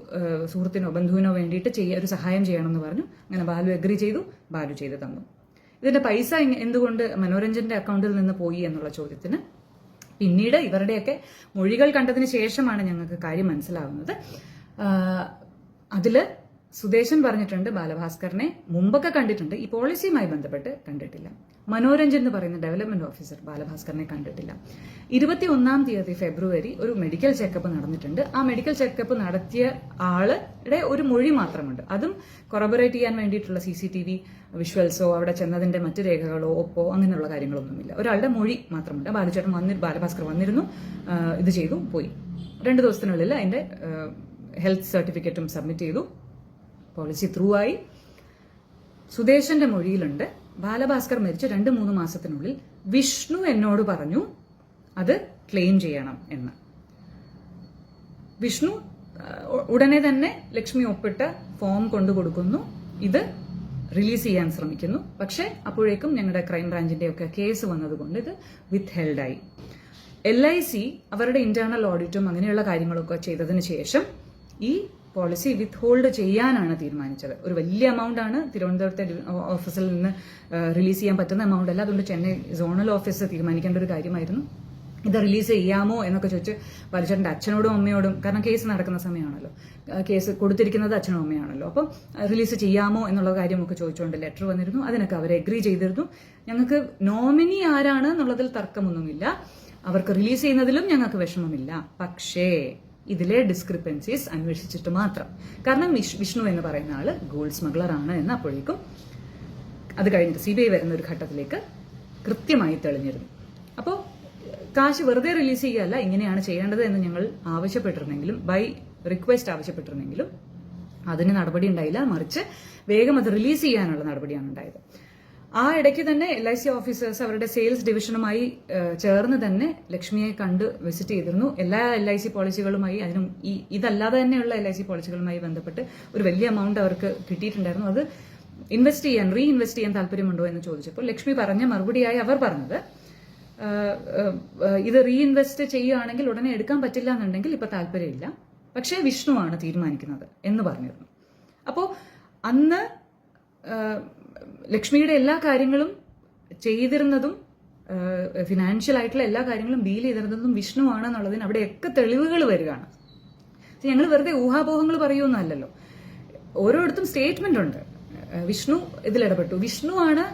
സുഹൃത്തിനോ ബന്ധുവിനോ വേണ്ടിയിട്ട് ഒരു സഹായം ചെയ്യണമെന്ന് പറഞ്ഞു. അങ്ങനെ ബാലു അഗ്രി ചെയ്തു, ബാലു ചെയ്തു തന്നു. ഇതിന്റെ പൈസ എന്തുകൊണ്ട് മനോരഞ്ജന്റെ അക്കൗണ്ടിൽ നിന്ന് പോയി എന്നുള്ള ചോദ്യത്തിന് പിന്നീട് ഇവരുടെയൊക്കെ മൊഴികൾ കണ്ടതിന് ശേഷമാണ് ഞങ്ങൾക്ക് കാര്യം മനസ്സിലാവുന്നത്. അതില് സുദേശൻ പറഞ്ഞിട്ടുണ്ട് ബാലഭാസ്കറിനെ മുമ്പൊക്കെ കണ്ടിട്ടുണ്ട്, ഈ പോളിസിയുമായി ബന്ധപ്പെട്ട് കണ്ടിട്ടില്ല. മനോരഞ്ജൻ എന്ന് പറയുന്ന ഡെവലപ്മെന്റ് ഓഫീസർ ബാലഭാസ്കറിനെ കണ്ടിട്ടില്ല. 21 തീയതി ഫെബ്രുവരി ഒരു മെഡിക്കൽ ചെക്കപ്പ് നടന്നിട്ടുണ്ട്. ആ മെഡിക്കൽ ചെക്കപ്പ് നടത്തിയ ആളുടെ ഒരു മൊഴി മാത്രമുണ്ട്. അതും കൊറബറേറ്റ് ചെയ്യാൻ വേണ്ടിയിട്ടുള്ള CCTV വിഷ്വൽസോ അവിടെ ചെന്നതിന്റെ മറ്റു രേഖകളോ ഒപ്പോ അങ്ങനെയുള്ള കാര്യങ്ങളൊന്നുമില്ല. ഒരാളുടെ മൊഴി മാത്രമുണ്ട്. ബാലഭാസ്കർ വന്നിരുന്നു, ഇത് ചെയ്തു, പോയി. 2 ദിവസത്തിനുള്ളിൽ അതിന്റെ ഹെൽത്ത് സർട്ടിഫിക്കറ്റും സബ്മിറ്റ് ചെയ്തു. പോളിസി ത്രൂ ആയി. സുദേശന്റെ മൊഴിയിലുണ്ട് ബാലഭാസ്കർ മരിച്ച് 2-3 മാസത്തിനുള്ളിൽ വിഷ്ണു എന്നോട് പറഞ്ഞു അത് ക്ലെയിം ചെയ്യണം എന്ന്. വിഷ്ണു ഉടനെ തന്നെ ലക്ഷ്മി ഒപ്പിട്ട ഫോം കൊണ്ടു കൊടുക്കുന്നു, ഇത് റിലീസ് ചെയ്യാൻ ശ്രമിക്കുന്നു. പക്ഷെ അപ്പോഴേക്കും ഞങ്ങളുടെ ക്രൈംബ്രാഞ്ചിന്റെ ഒക്കെ കേസ് വന്നതുകൊണ്ട് ഇത് വിത്ത് ഹെൽഡായി. LIC അവരുടെ ഇന്റേണൽ ഓഡിറ്റും അങ്ങനെയുള്ള കാര്യങ്ങളൊക്കെ ചെയ്തതിന് ശേഷം ഈ പോളിസി വിത്ത് ഹോൾഡ് ചെയ്യാനാണ് തീരുമാനിച്ചത്. ഒരു വലിയ എമൗണ്ട് ആണ്, തിരുവനന്തപുരത്തെ ഓഫീസിൽ നിന്ന് റിലീസ് ചെയ്യാൻ പറ്റുന്ന എമൗണ്ട് അല്ല. അതുകൊണ്ട് ചെന്നൈ സോണൽ ഓഫീസ് തീരുമാനിക്കേണ്ട ഒരു കാര്യമായിരുന്നു. ഇത് റിലീസ് ചെയ്യാമോ എന്നൊക്കെ ചോദിച്ച് ബാലുചേട്ടൻ്റെ അച്ഛനോടും അമ്മയോടും, കാരണം കേസ് നടക്കുന്ന സമയമാണല്ലോ, കേസ് കൊടുത്തിരിക്കുന്നത് അച്ഛനും അമ്മയാണല്ലോ, അപ്പം റിലീസ് ചെയ്യാമോ എന്നുള്ള കാര്യമൊക്കെ ചോദിച്ചുകൊണ്ട് ലെറ്റർ വന്നിരുന്നു. അതിനൊക്കെ അവർ എഗ്രി ചെയ്തിരുന്നു. ഞങ്ങൾക്ക് നോമിനി ആരാണ് എന്നുള്ളതിൽ തർക്കമൊന്നുമില്ല, അവർക്ക് റിലീസ് ചെയ്യുന്നതിലും ഞങ്ങൾക്ക് വിഷമമില്ല. പക്ഷേ ഇതിലെ ഡിസ്ക്രിപ്പൻസീസ് അന്വേഷിച്ചിട്ട് മാത്രം. കാരണം വിഷ്ണു എന്ന് പറയുന്ന ആള് ഗോൾഡ് സ്മഗ്ലർ ആണ് എന്ന് അപ്പോഴേക്കും അത് കഴിഞ്ഞിട്ട് CBI വരുന്ന ഒരു ഘട്ടത്തിലേക്ക് കൃത്യമായി തെളിഞ്ഞിരുന്നു. അപ്പോൾ കാശ് വെറുതെ റിലീസ് ചെയ്യുകയല്ല, ഇങ്ങനെയാണ് ചെയ്യേണ്ടത് എന്ന് ഞങ്ങൾ ആവശ്യപ്പെട്ടിരുന്നെങ്കിലും, ബൈ റിക്വസ്റ്റ് ആവശ്യപ്പെട്ടിരുന്നെങ്കിലും അതിന് നടപടി ഉണ്ടായില്ല. മറിച്ച് വേഗം അത് റിലീസ് ചെയ്യാനുള്ള നടപടിയാണ് ഉണ്ടായത്. ആ ഇടയ്ക്ക് തന്നെ LIC ഓഫീസേഴ്സ് അവരുടെ സെയിൽസ് ഡിവിഷനുമായി ചേർന്ന് തന്നെ ലക്ഷ്മിയെ കണ്ട് വിസിറ്റ് ചെയ്തിരുന്നു. എല്ലാ LIC പോളിസികളുമായി, അതിനും ഇതല്ലാതെ തന്നെയുള്ള LIC പോളിസികളുമായി ബന്ധപ്പെട്ട് ഒരു വലിയ എമൗണ്ട് അവർക്ക് കിട്ടിയിട്ടുണ്ടായിരുന്നു. അത് റീഇൻവെസ്റ്റ് ചെയ്യാൻ താല്പര്യമുണ്ടോ എന്ന് ചോദിച്ചപ്പോൾ ലക്ഷ്മി പറഞ്ഞ മറുപടിയായി അവർ പറഞ്ഞത്, ഇത് റീഇൻവെസ്റ്റ് ചെയ്യുകയാണെങ്കിൽ ഉടനെ എടുക്കാൻ പറ്റില്ല എന്നുണ്ടെങ്കിൽ ഇപ്പൊ താല്പര്യമില്ല, പക്ഷേ വിഷ്ണുവാണ് തീരുമാനിക്കുന്നത് എന്ന് പറഞ്ഞിരുന്നു. അപ്പോൾ അന്ന് ലക്ഷ്മിയുടെ എല്ലാ കാര്യങ്ങളും ചെയ്തിരുന്നതും, ഫിനാൻഷ്യൽ ആയിട്ടുള്ള എല്ലാ കാര്യങ്ങളും ഡീൽ ചെയ്തിരുന്നതും വിഷ്ണുവാണ് എന്നുള്ളതിന് അവിടെയൊക്കെ തെളിവുകൾ വരികയാണ്. ഞങ്ങൾ വെറുതെ ഊഹാപോഹങ്ങൾ പറയുമെന്നല്ലല്ലോ, ഓരോരുത്തും സ്റ്റേറ്റ്മെന്റ് ഉണ്ട്. വിഷ്ണു ഇതിലിടപെട്ടു, വിഷ്ണുവാണ്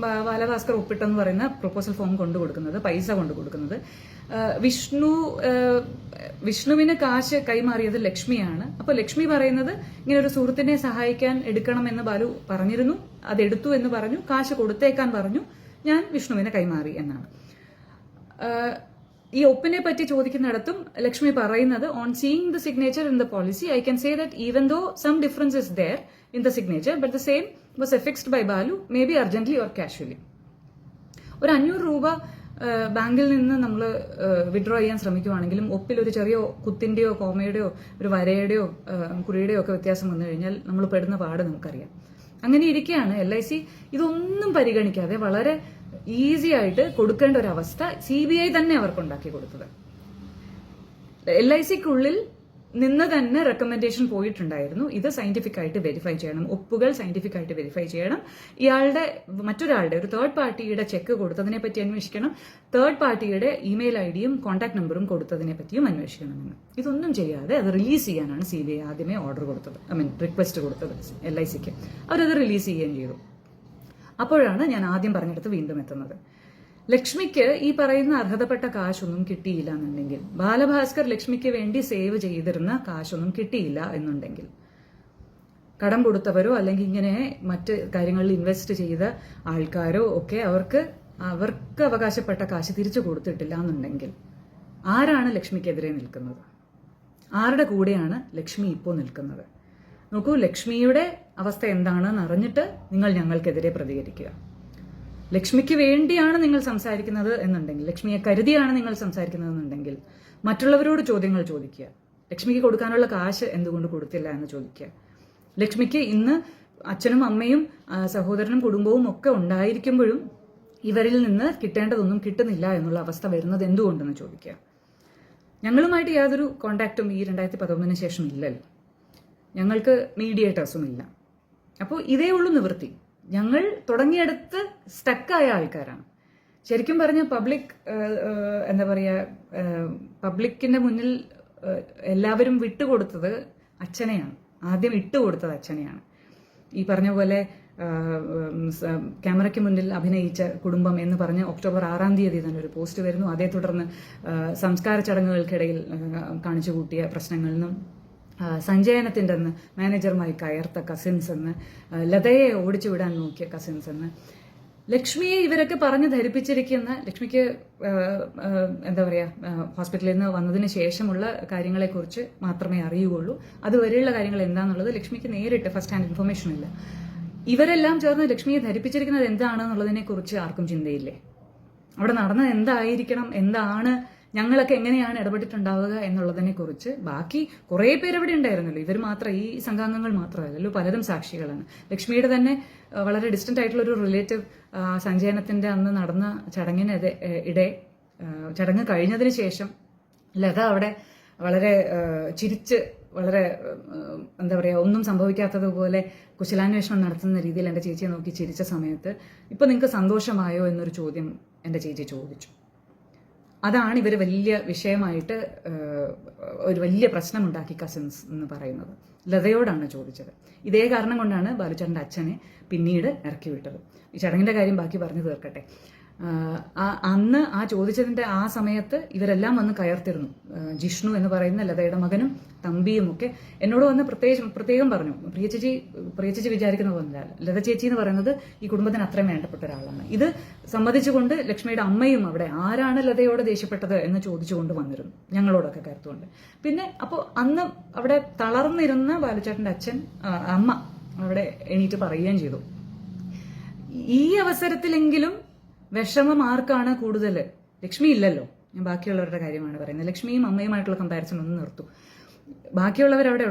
ബാലഭാസ്കർ ഒപ്പിട്ടെന്ന് പറയുന്ന പ്രൊപ്പോസൽ ഫോം കൊണ്ടു കൊടുക്കുന്നത്, പൈസ കൊണ്ടു കൊടുക്കുന്നത്. വിഷ്ണുവിന് കാശ് കൈമാറിയത് ലക്ഷ്മിയാണ്. അപ്പോൾ ലക്ഷ്മി പറയുന്നത് ഇങ്ങനെ ഒരു സുഹൃത്തിനെ സഹായിക്കാൻ എടുക്കണമെന്ന് ബാലു പറഞ്ഞിരുന്നു, അതെടുത്തു എന്ന് പറഞ്ഞു, കാശ് കൊടുത്തേക്കാൻ പറഞ്ഞു, ഞാൻ വിഷ്ണുവിനെ കൈമാറി എന്നാണ്. ഈ ഒപ്പിനെ പറ്റി ചോദിക്കുന്നിടത്തും ലക്ഷ്മി പറയുന്നത്, on seeing the signature in the policy I can say that even though some difference is there in the signature but the same was affixed by Balu, maybe urgently or casually. ഒരു 500 രൂപ ബാങ്കിൽ നിന്ന് നമ്മൾ withdraw ചെയ്യാൻ ശ്രമിക്കുവാണെങ്കിലും ഒപ്പിൽ ഒരു ചെറിയ കുത്തിൻ്റെയോ കോമയുടെയോ ഒരു വരയുടെയോ കുറിയുടെയോ ഒക്കെ വ്യത്യാസം വന്നു കഴിഞ്ഞാൽ നമ്മൾ പെടുന്ന പാട് നമുക്കറിയാം. അങ്ങനെ ഇരിക്കുകയാണ് LIC ഇതൊന്നും പരിഗണിക്കാതെ വളരെ ഈസി ആയിട്ട് കൊടുക്കേണ്ട ഒരു അവസ്ഥ CBI തന്നെ അവർക്ക് ഉണ്ടാക്കി കൊടുത്തത്. LICക്കുള്ളിൽ നിന്ന് തന്നെ റെക്കമെൻഡേഷൻ പോയിട്ടുണ്ടായിരുന്നു, ഇത് സയന്റിഫിക് ആയിട്ട് വെരിഫൈ ചെയ്യണം, ഒപ്പുകൾ സയന്റിഫിക് ആയിട്ട് വെരിഫൈ ചെയ്യണം, ഇയാളുടെ മറ്റൊരാളുടെ ഒരു തേർഡ് പാർട്ടിയുടെ ചെക്ക് കൊടുത്തതിനെ പറ്റി അന്വേഷിക്കണം, തേർഡ് പാർട്ടിയുടെ ഇമെയിൽ IDയും കോൺടാക്ട് നമ്പറും കൊടുത്തതിനെ പറ്റിയും അന്വേഷിക്കണമെന്ന്. ഇതൊന്നും ചെയ്യാതെ അത് റിലീസ് ചെയ്യാനാണ് CBI ആദ്യമേ ഓർഡർ കൊടുത്തത്, റിക്വസ്റ്റ് കൊടുത്തത് LICക്ക്. അവരത് റിലീസ് ചെയ്യുകയും ചെയ്തു. അപ്പോഴാണ് ഞാൻ ആദ്യം പറഞ്ഞെടുത്ത് വീണ്ടും എത്തുന്നത്. ലക്ഷ്മിക്ക് ഈ പറയുന്ന അർഹതപ്പെട്ട കാശൊന്നും കിട്ടിയില്ല എന്നുണ്ടെങ്കിൽ, ബാലഭാസ്കർ ലക്ഷ്മിക്ക് വേണ്ടി സേവ് ചെയ്തിരുന്ന കാശൊന്നും കിട്ടിയില്ല എന്നുണ്ടെങ്കിൽ, കടം കൊടുത്തവരോ അല്ലെങ്കിൽ ഇങ്ങനെ മറ്റ് കാര്യങ്ങളിൽ ഇൻവെസ്റ്റ് ചെയ്ത ആൾക്കാരോ ഒക്കെ അവർക്ക് അവകാശപ്പെട്ട കാശ് തിരിച്ചു കൊടുത്തിട്ടില്ല എന്നുണ്ടെങ്കിൽ ആരാണ് ലക്ഷ്മിക്കെതിരെ നിൽക്കുന്നത്? ആരുടെ കൂടെയാണ് ലക്ഷ്മി ഇപ്പോൾ നിൽക്കുന്നത്? നോക്കൂ, ലക്ഷ്മിയുടെ അവസ്ഥ എന്താണെന്ന് അറിഞ്ഞിട്ട് നിങ്ങൾ ഞങ്ങൾക്കെതിരെ പ്രതികരിക്കുക. ലക്ഷ്മിക്ക് വേണ്ടിയാണ് നിങ്ങൾ സംസാരിക്കുന്നത് എന്നുണ്ടെങ്കിൽ, ലക്ഷ്മിയെ കരുതിയാണ് നിങ്ങൾ സംസാരിക്കുന്നതെന്നുണ്ടെങ്കിൽ മറ്റുള്ളവരോട് ചോദ്യങ്ങൾ ചോദിക്കുക. ലക്ഷ്മിക്ക് കൊടുക്കാനുള്ള കാശ് എന്തുകൊണ്ട് കൊടുത്തില്ല എന്ന് ചോദിക്കുക. ലക്ഷ്മിക്ക് ഇന്ന് അച്ഛനും അമ്മയും സഹോദരനും കുടുംബവും ഒക്കെ ഉണ്ടായിരിക്കുമ്പോഴും ഇവരിൽ നിന്ന് കിട്ടേണ്ടതൊന്നും കിട്ടുന്നില്ല എന്നുള്ള അവസ്ഥ വരുന്നത് എന്തുകൊണ്ടെന്ന് ചോദിക്കുക. ഞങ്ങളുമായിട്ട് യാതൊരു കോണ്ടാക്റ്റും ഈ 2019 ശേഷം ഇല്ലല്ലോ. ഞങ്ങൾക്ക് മീഡിയേറ്റേഴ്സും ഇല്ല. അപ്പോൾ ഇതേ ഉള്ളൂ നിവൃത്തി. ഞങ്ങൾ തുടങ്ങിയെടുത്ത് സ്റ്റക്കായ ആൾക്കാരാണ്. ശരിക്കും പറഞ്ഞ എന്താ പറയുക, പബ്ലിക്കിന്റെ മുന്നിൽ എല്ലാവരും വിട്ടുകൊടുത്തത് അച്ഛനെയാണ്. ആദ്യം ഇട്ടുകൊടുത്തത് അച്ഛനെയാണ്. ഈ പറഞ്ഞ പോലെ ക്യാമറയ്ക്ക് മുന്നിൽ അഭിനയിച്ച കുടുംബം എന്ന് പറഞ്ഞ് ഒക്ടോബർ 6-ാം തീയതി തന്നെ ഒരു പോസ്റ്റ് വരുന്നു. അതേ തുടർന്ന് സംസ്കാര ചടങ്ങുകൾക്കിടയിൽ കാണിച്ചു കൂട്ടിയ പ്രശ്നങ്ങളിൽ നിന്നും, സഞ്ചയനത്തിൻ്റെ അന്ന് മാനേജറുമായി കയർത്ത കസിൻസ് എന്ന്, ലതയെ ഓടിച്ചു വിടാൻ നോക്കിയ കസിൻസ് എന്ന്, ലക്ഷ്മിയെ ഇവരൊക്കെ പറഞ്ഞ് ധരിപ്പിച്ചിരിക്കുന്ന, ലക്ഷ്മിക്ക് എന്താ പറയുക, ഹോസ്പിറ്റലിൽ നിന്ന് വന്നതിന് ശേഷമുള്ള കാര്യങ്ങളെക്കുറിച്ച് മാത്രമേ അറിയുകയുള്ളൂ. അതുവരെയുള്ള കാര്യങ്ങൾ എന്താണെന്നുള്ളത് ലക്ഷ്മിക്ക് നേരിട്ട് ഫസ്റ്റ് ഹാൻഡ് ഇൻഫർമേഷൻ ഇല്ല. ഇവരെല്ലാം ചേർന്ന് ലക്ഷ്മിയെ ധരിപ്പിച്ചിരിക്കുന്നത് എന്താണെന്നുള്ളതിനെ കുറിച്ച് ആർക്കും ചിന്തയില്ലേ? അവിടെ നടന്നത് എന്തായിരിക്കണം, എന്താണ്, ഞങ്ങളൊക്കെ എങ്ങനെയാണ് ഇടപെട്ടിട്ടുണ്ടാവുക എന്നുള്ളതിനെ കുറിച്ച് ബാക്കി കുറേ പേര് അവിടെ ഉണ്ടായിരുന്നല്ലോ. ഇവർ മാത്രം, ഈ സംഘാംഗങ്ങൾ മാത്രമല്ലല്ലോ, പലരും സാക്ഷികളാണ്. ലക്ഷ്മിയുടെ തന്നെ വളരെ ഡിസ്റ്റന്റ് ആയിട്ടുള്ള ഒരു റിലേറ്റീവ് സഞ്ചയനത്തിന്റെ അന്ന് നടന്ന ചടങ്ങ് കഴിഞ്ഞതിന് ശേഷം ലത അവിടെ വളരെ ചിരിച്ച്, വളരെ എന്താ പറയുക, ഒന്നും സംഭവിക്കാത്തതുപോലെ കുശലാന്വേഷണം നടത്തുന്ന രീതിയിൽ എൻ്റെ ചേച്ചിയെ നോക്കി ചിരിച്ച സമയത്ത്, ഇപ്പൊ നിങ്ങൾക്ക് സന്തോഷമായോ എന്നൊരു ചോദ്യം എൻ്റെ ചേച്ചി ചോദിച്ചു. അതാണ് ഇവർ വലിയ വിഷയമായിട്ട് ഒരു വലിയ പ്രശ്നമുണ്ടാക്കി കസിൻസ് എന്ന് പറയുന്നത്. ലതയോടാണ് ചോദിച്ചത്. ഇതേ കാരണം കൊണ്ടാണ് ബാലുചേട്ടൻ്റെ അച്ഛനെ പിന്നീട് ഇറക്കി വിട്ടത്. ഈ ചടങ്ങിന്റെ കാര്യം ബാക്കി പറഞ്ഞു തീർക്കട്ടെ. അന്ന് ആ ചോദിച്ചതിന്റെ ആ സമയത്ത് ഇവരെല്ലാം വന്ന് കയർത്തിരുന്നു. ജിഷ്ണു എന്ന് പറയുന്ന ലതയുടെ മകനും തമ്പിയും ഒക്കെ എന്നോട് വന്ന് പ്രത്യേകം പറഞ്ഞു, പ്രിയ ചേച്ചി വിചാരിക്കുന്ന പോലെ ലത ചേച്ചി എന്ന് പറയുന്നത് ഈ കുടുംബത്തിന് അത്രയും വേണ്ടപ്പെട്ട ഒരാളാണ്. ഇത് സമ്മതിച്ചുകൊണ്ട് ലക്ഷ്മിയുടെ അമ്മയും അവിടെ ആരാണ് ലതയോട് ദേഷ്യപ്പെട്ടത് എന്ന് ചോദിച്ചുകൊണ്ട് വന്നിരുന്നു, ഞങ്ങളോടൊക്കെ കയർത്തുകൊണ്ട്. പിന്നെ അപ്പോൾ അന്ന് അവിടെ തളർന്നിരുന്ന ബാലുചേട്ടന്റെ അമ്മ അവിടെ എണീറ്റ് പറയുകയും ചെയ്തു, ഈ അവസരത്തിലെങ്കിലും വിഷമം ആർക്കാണ് കൂടുതൽ? ലക്ഷ്മി ഇല്ലല്ലോ, ഞാൻ ബാക്കിയുള്ളവരുടെ കാര്യമാണ് പറയുന്നത്. ലക്ഷ്മിയും അമ്മയുമായിട്ടുള്ള കമ്പാരിസൺ ഒന്ന് നിർത്തു. ബാക്കിയുള്ളവർ അവിടെ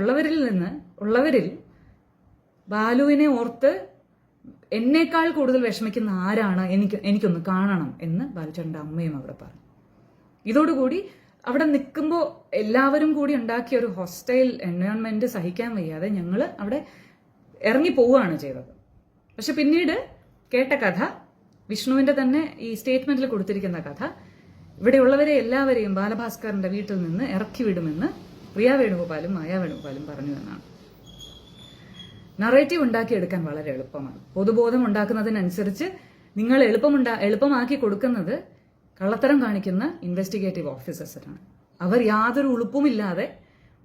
ഉള്ളവരിൽ ബാലുവിനെ ഓർത്ത് എന്നേക്കാൾ കൂടുതൽ വിഷമിക്കുന്ന ആരാണ്, എനിക്കൊന്ന് കാണണം എന്ന് ബാലുചേട്ടൻ്റെ അമ്മയും അവിടെ പറഞ്ഞു. ഇതോടുകൂടി അവിടെ നിൽക്കുമ്പോൾ എല്ലാവരും കൂടി ഉണ്ടാക്കിയ ഒരു ഹോസ്റ്റൈൽ എൻവയോൺമെന്റ് സഹിക്കാൻ വയ്യാതെ ഞങ്ങൾ അവിടെ ഇറങ്ങി പോവുകയാണ് ചെയ്തത്. പക്ഷെ പിന്നീട് കേട്ട കഥ, വിഷ്ണുവിന്റെ തന്നെ ഈ സ്റ്റേറ്റ്മെന്റിൽ കൊടുത്തിരിക്കുന്ന കഥ, ഇവിടെയുള്ളവരെ എല്ലാവരെയും ബാലഭാസ്കറിന്റെ വീട്ടിൽ നിന്ന് ഇറക്കി വിടുമെന്ന് പ്രിയ വേണുഗോപാലും മായ വേണുഗോപാലും പറഞ്ഞു എന്നാണ്. നറേറ്റീവ് ഉണ്ടാക്കിയെടുക്കാൻ വളരെ എളുപ്പമാണ്. പൊതുബോധം ഉണ്ടാക്കുന്നതിനനുസരിച്ച് നിങ്ങൾ എളുപ്പമാക്കി കൊടുക്കുന്നത് കള്ളത്തരം കാണിക്കുന്ന ഇൻവെസ്റ്റിഗേറ്റീവ് ഓഫീസേഴ്സാണ്. അവർ യാതൊരു ഉളുപ്പുമില്ലാതെ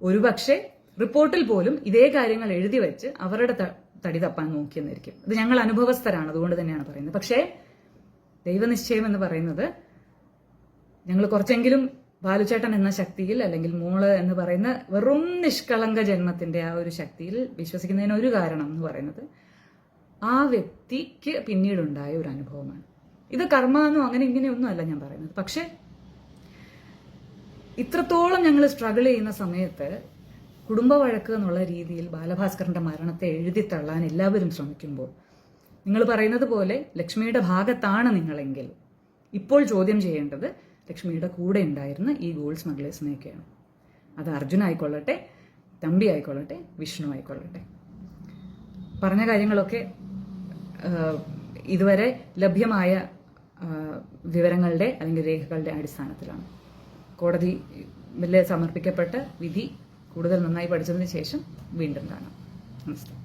ഒരുപക്ഷെ റിപ്പോർട്ടിൽ പോലും ഇതേ കാര്യങ്ങൾ എഴുതി വെച്ച് അവരുടെ തടി തപ്പാൻ നോക്കിയെന്നിരിക്കും. ഇത് ഞങ്ങൾ അനുഭവസ്ഥരാണ്, അതുകൊണ്ട് തന്നെയാണ് പറയുന്നത്. പക്ഷേ ദൈവനിശ്ചയം എന്ന് പറയുന്നത്, ഞങ്ങൾ കുറച്ചെങ്കിലും ബാലുചേട്ടൻ എന്ന ശക്തിയിൽ, അല്ലെങ്കിൽ മോള് എന്ന് പറയുന്ന വെറും നിഷ്കളങ്ക ജന്മത്തിന്റെ ആ ഒരു ശക്തിയിൽ വിശ്വസിക്കുന്നതിന് ഒരു കാരണം എന്ന് പറയുന്നത് ആ വ്യക്തിക്ക് പിന്നീടുണ്ടായ ഒരു അനുഭവമാണ്. ഇത് കർമ്മ എന്നോ അങ്ങനെ ഇങ്ങനെയൊന്നും അല്ല ഞാൻ പറയുന്നത്. പക്ഷെ ഇത്രത്തോളം ഞങ്ങൾ സ്ട്രഗിൾ ചെയ്യുന്ന സമയത്ത് കുടുംബ വഴക്ക് എന്നുള്ള രീതിയിൽ ബാലഭാസ്കറിന്റെ മരണത്തെ എഴുതിത്തള്ളാൻ എല്ലാവരും ശ്രമിക്കുമ്പോൾ, നിങ്ങൾ പറയുന്നത് പോലെ ലക്ഷ്മിയുടെ ഭാഗത്താണ് നിങ്ങളെങ്കിൽ ഇപ്പോൾ ചോദ്യം ചെയ്യേണ്ടത് ലക്ഷ്മിയുടെ കൂടെ ഉണ്ടായിരുന്ന ഈ ഗോൾഡ് സ്മഗ്ലേഴ്സിനെയൊക്കെയാണ്. അത് അർജുൻ ആയിക്കൊള്ളട്ടെ, തമ്പി ആയിക്കൊള്ളട്ടെ, വിഷ്ണു ആയിക്കൊള്ളട്ടെ. പറഞ്ഞ കാര്യങ്ങളൊക്കെ ഇതുവരെ ലഭ്യമായ വിവരങ്ങളുടെ അല്ലെങ്കിൽ രേഖകളുടെ അടിസ്ഥാനത്തിലാണ്. കോടതിയിൽ സമർപ്പിക്കപ്പെട്ട വിധി കൂടുതൽ നന്നായി പഠിച്ചതിന് ശേഷം വീണ്ടും കാണാം. നമസ്കാരം.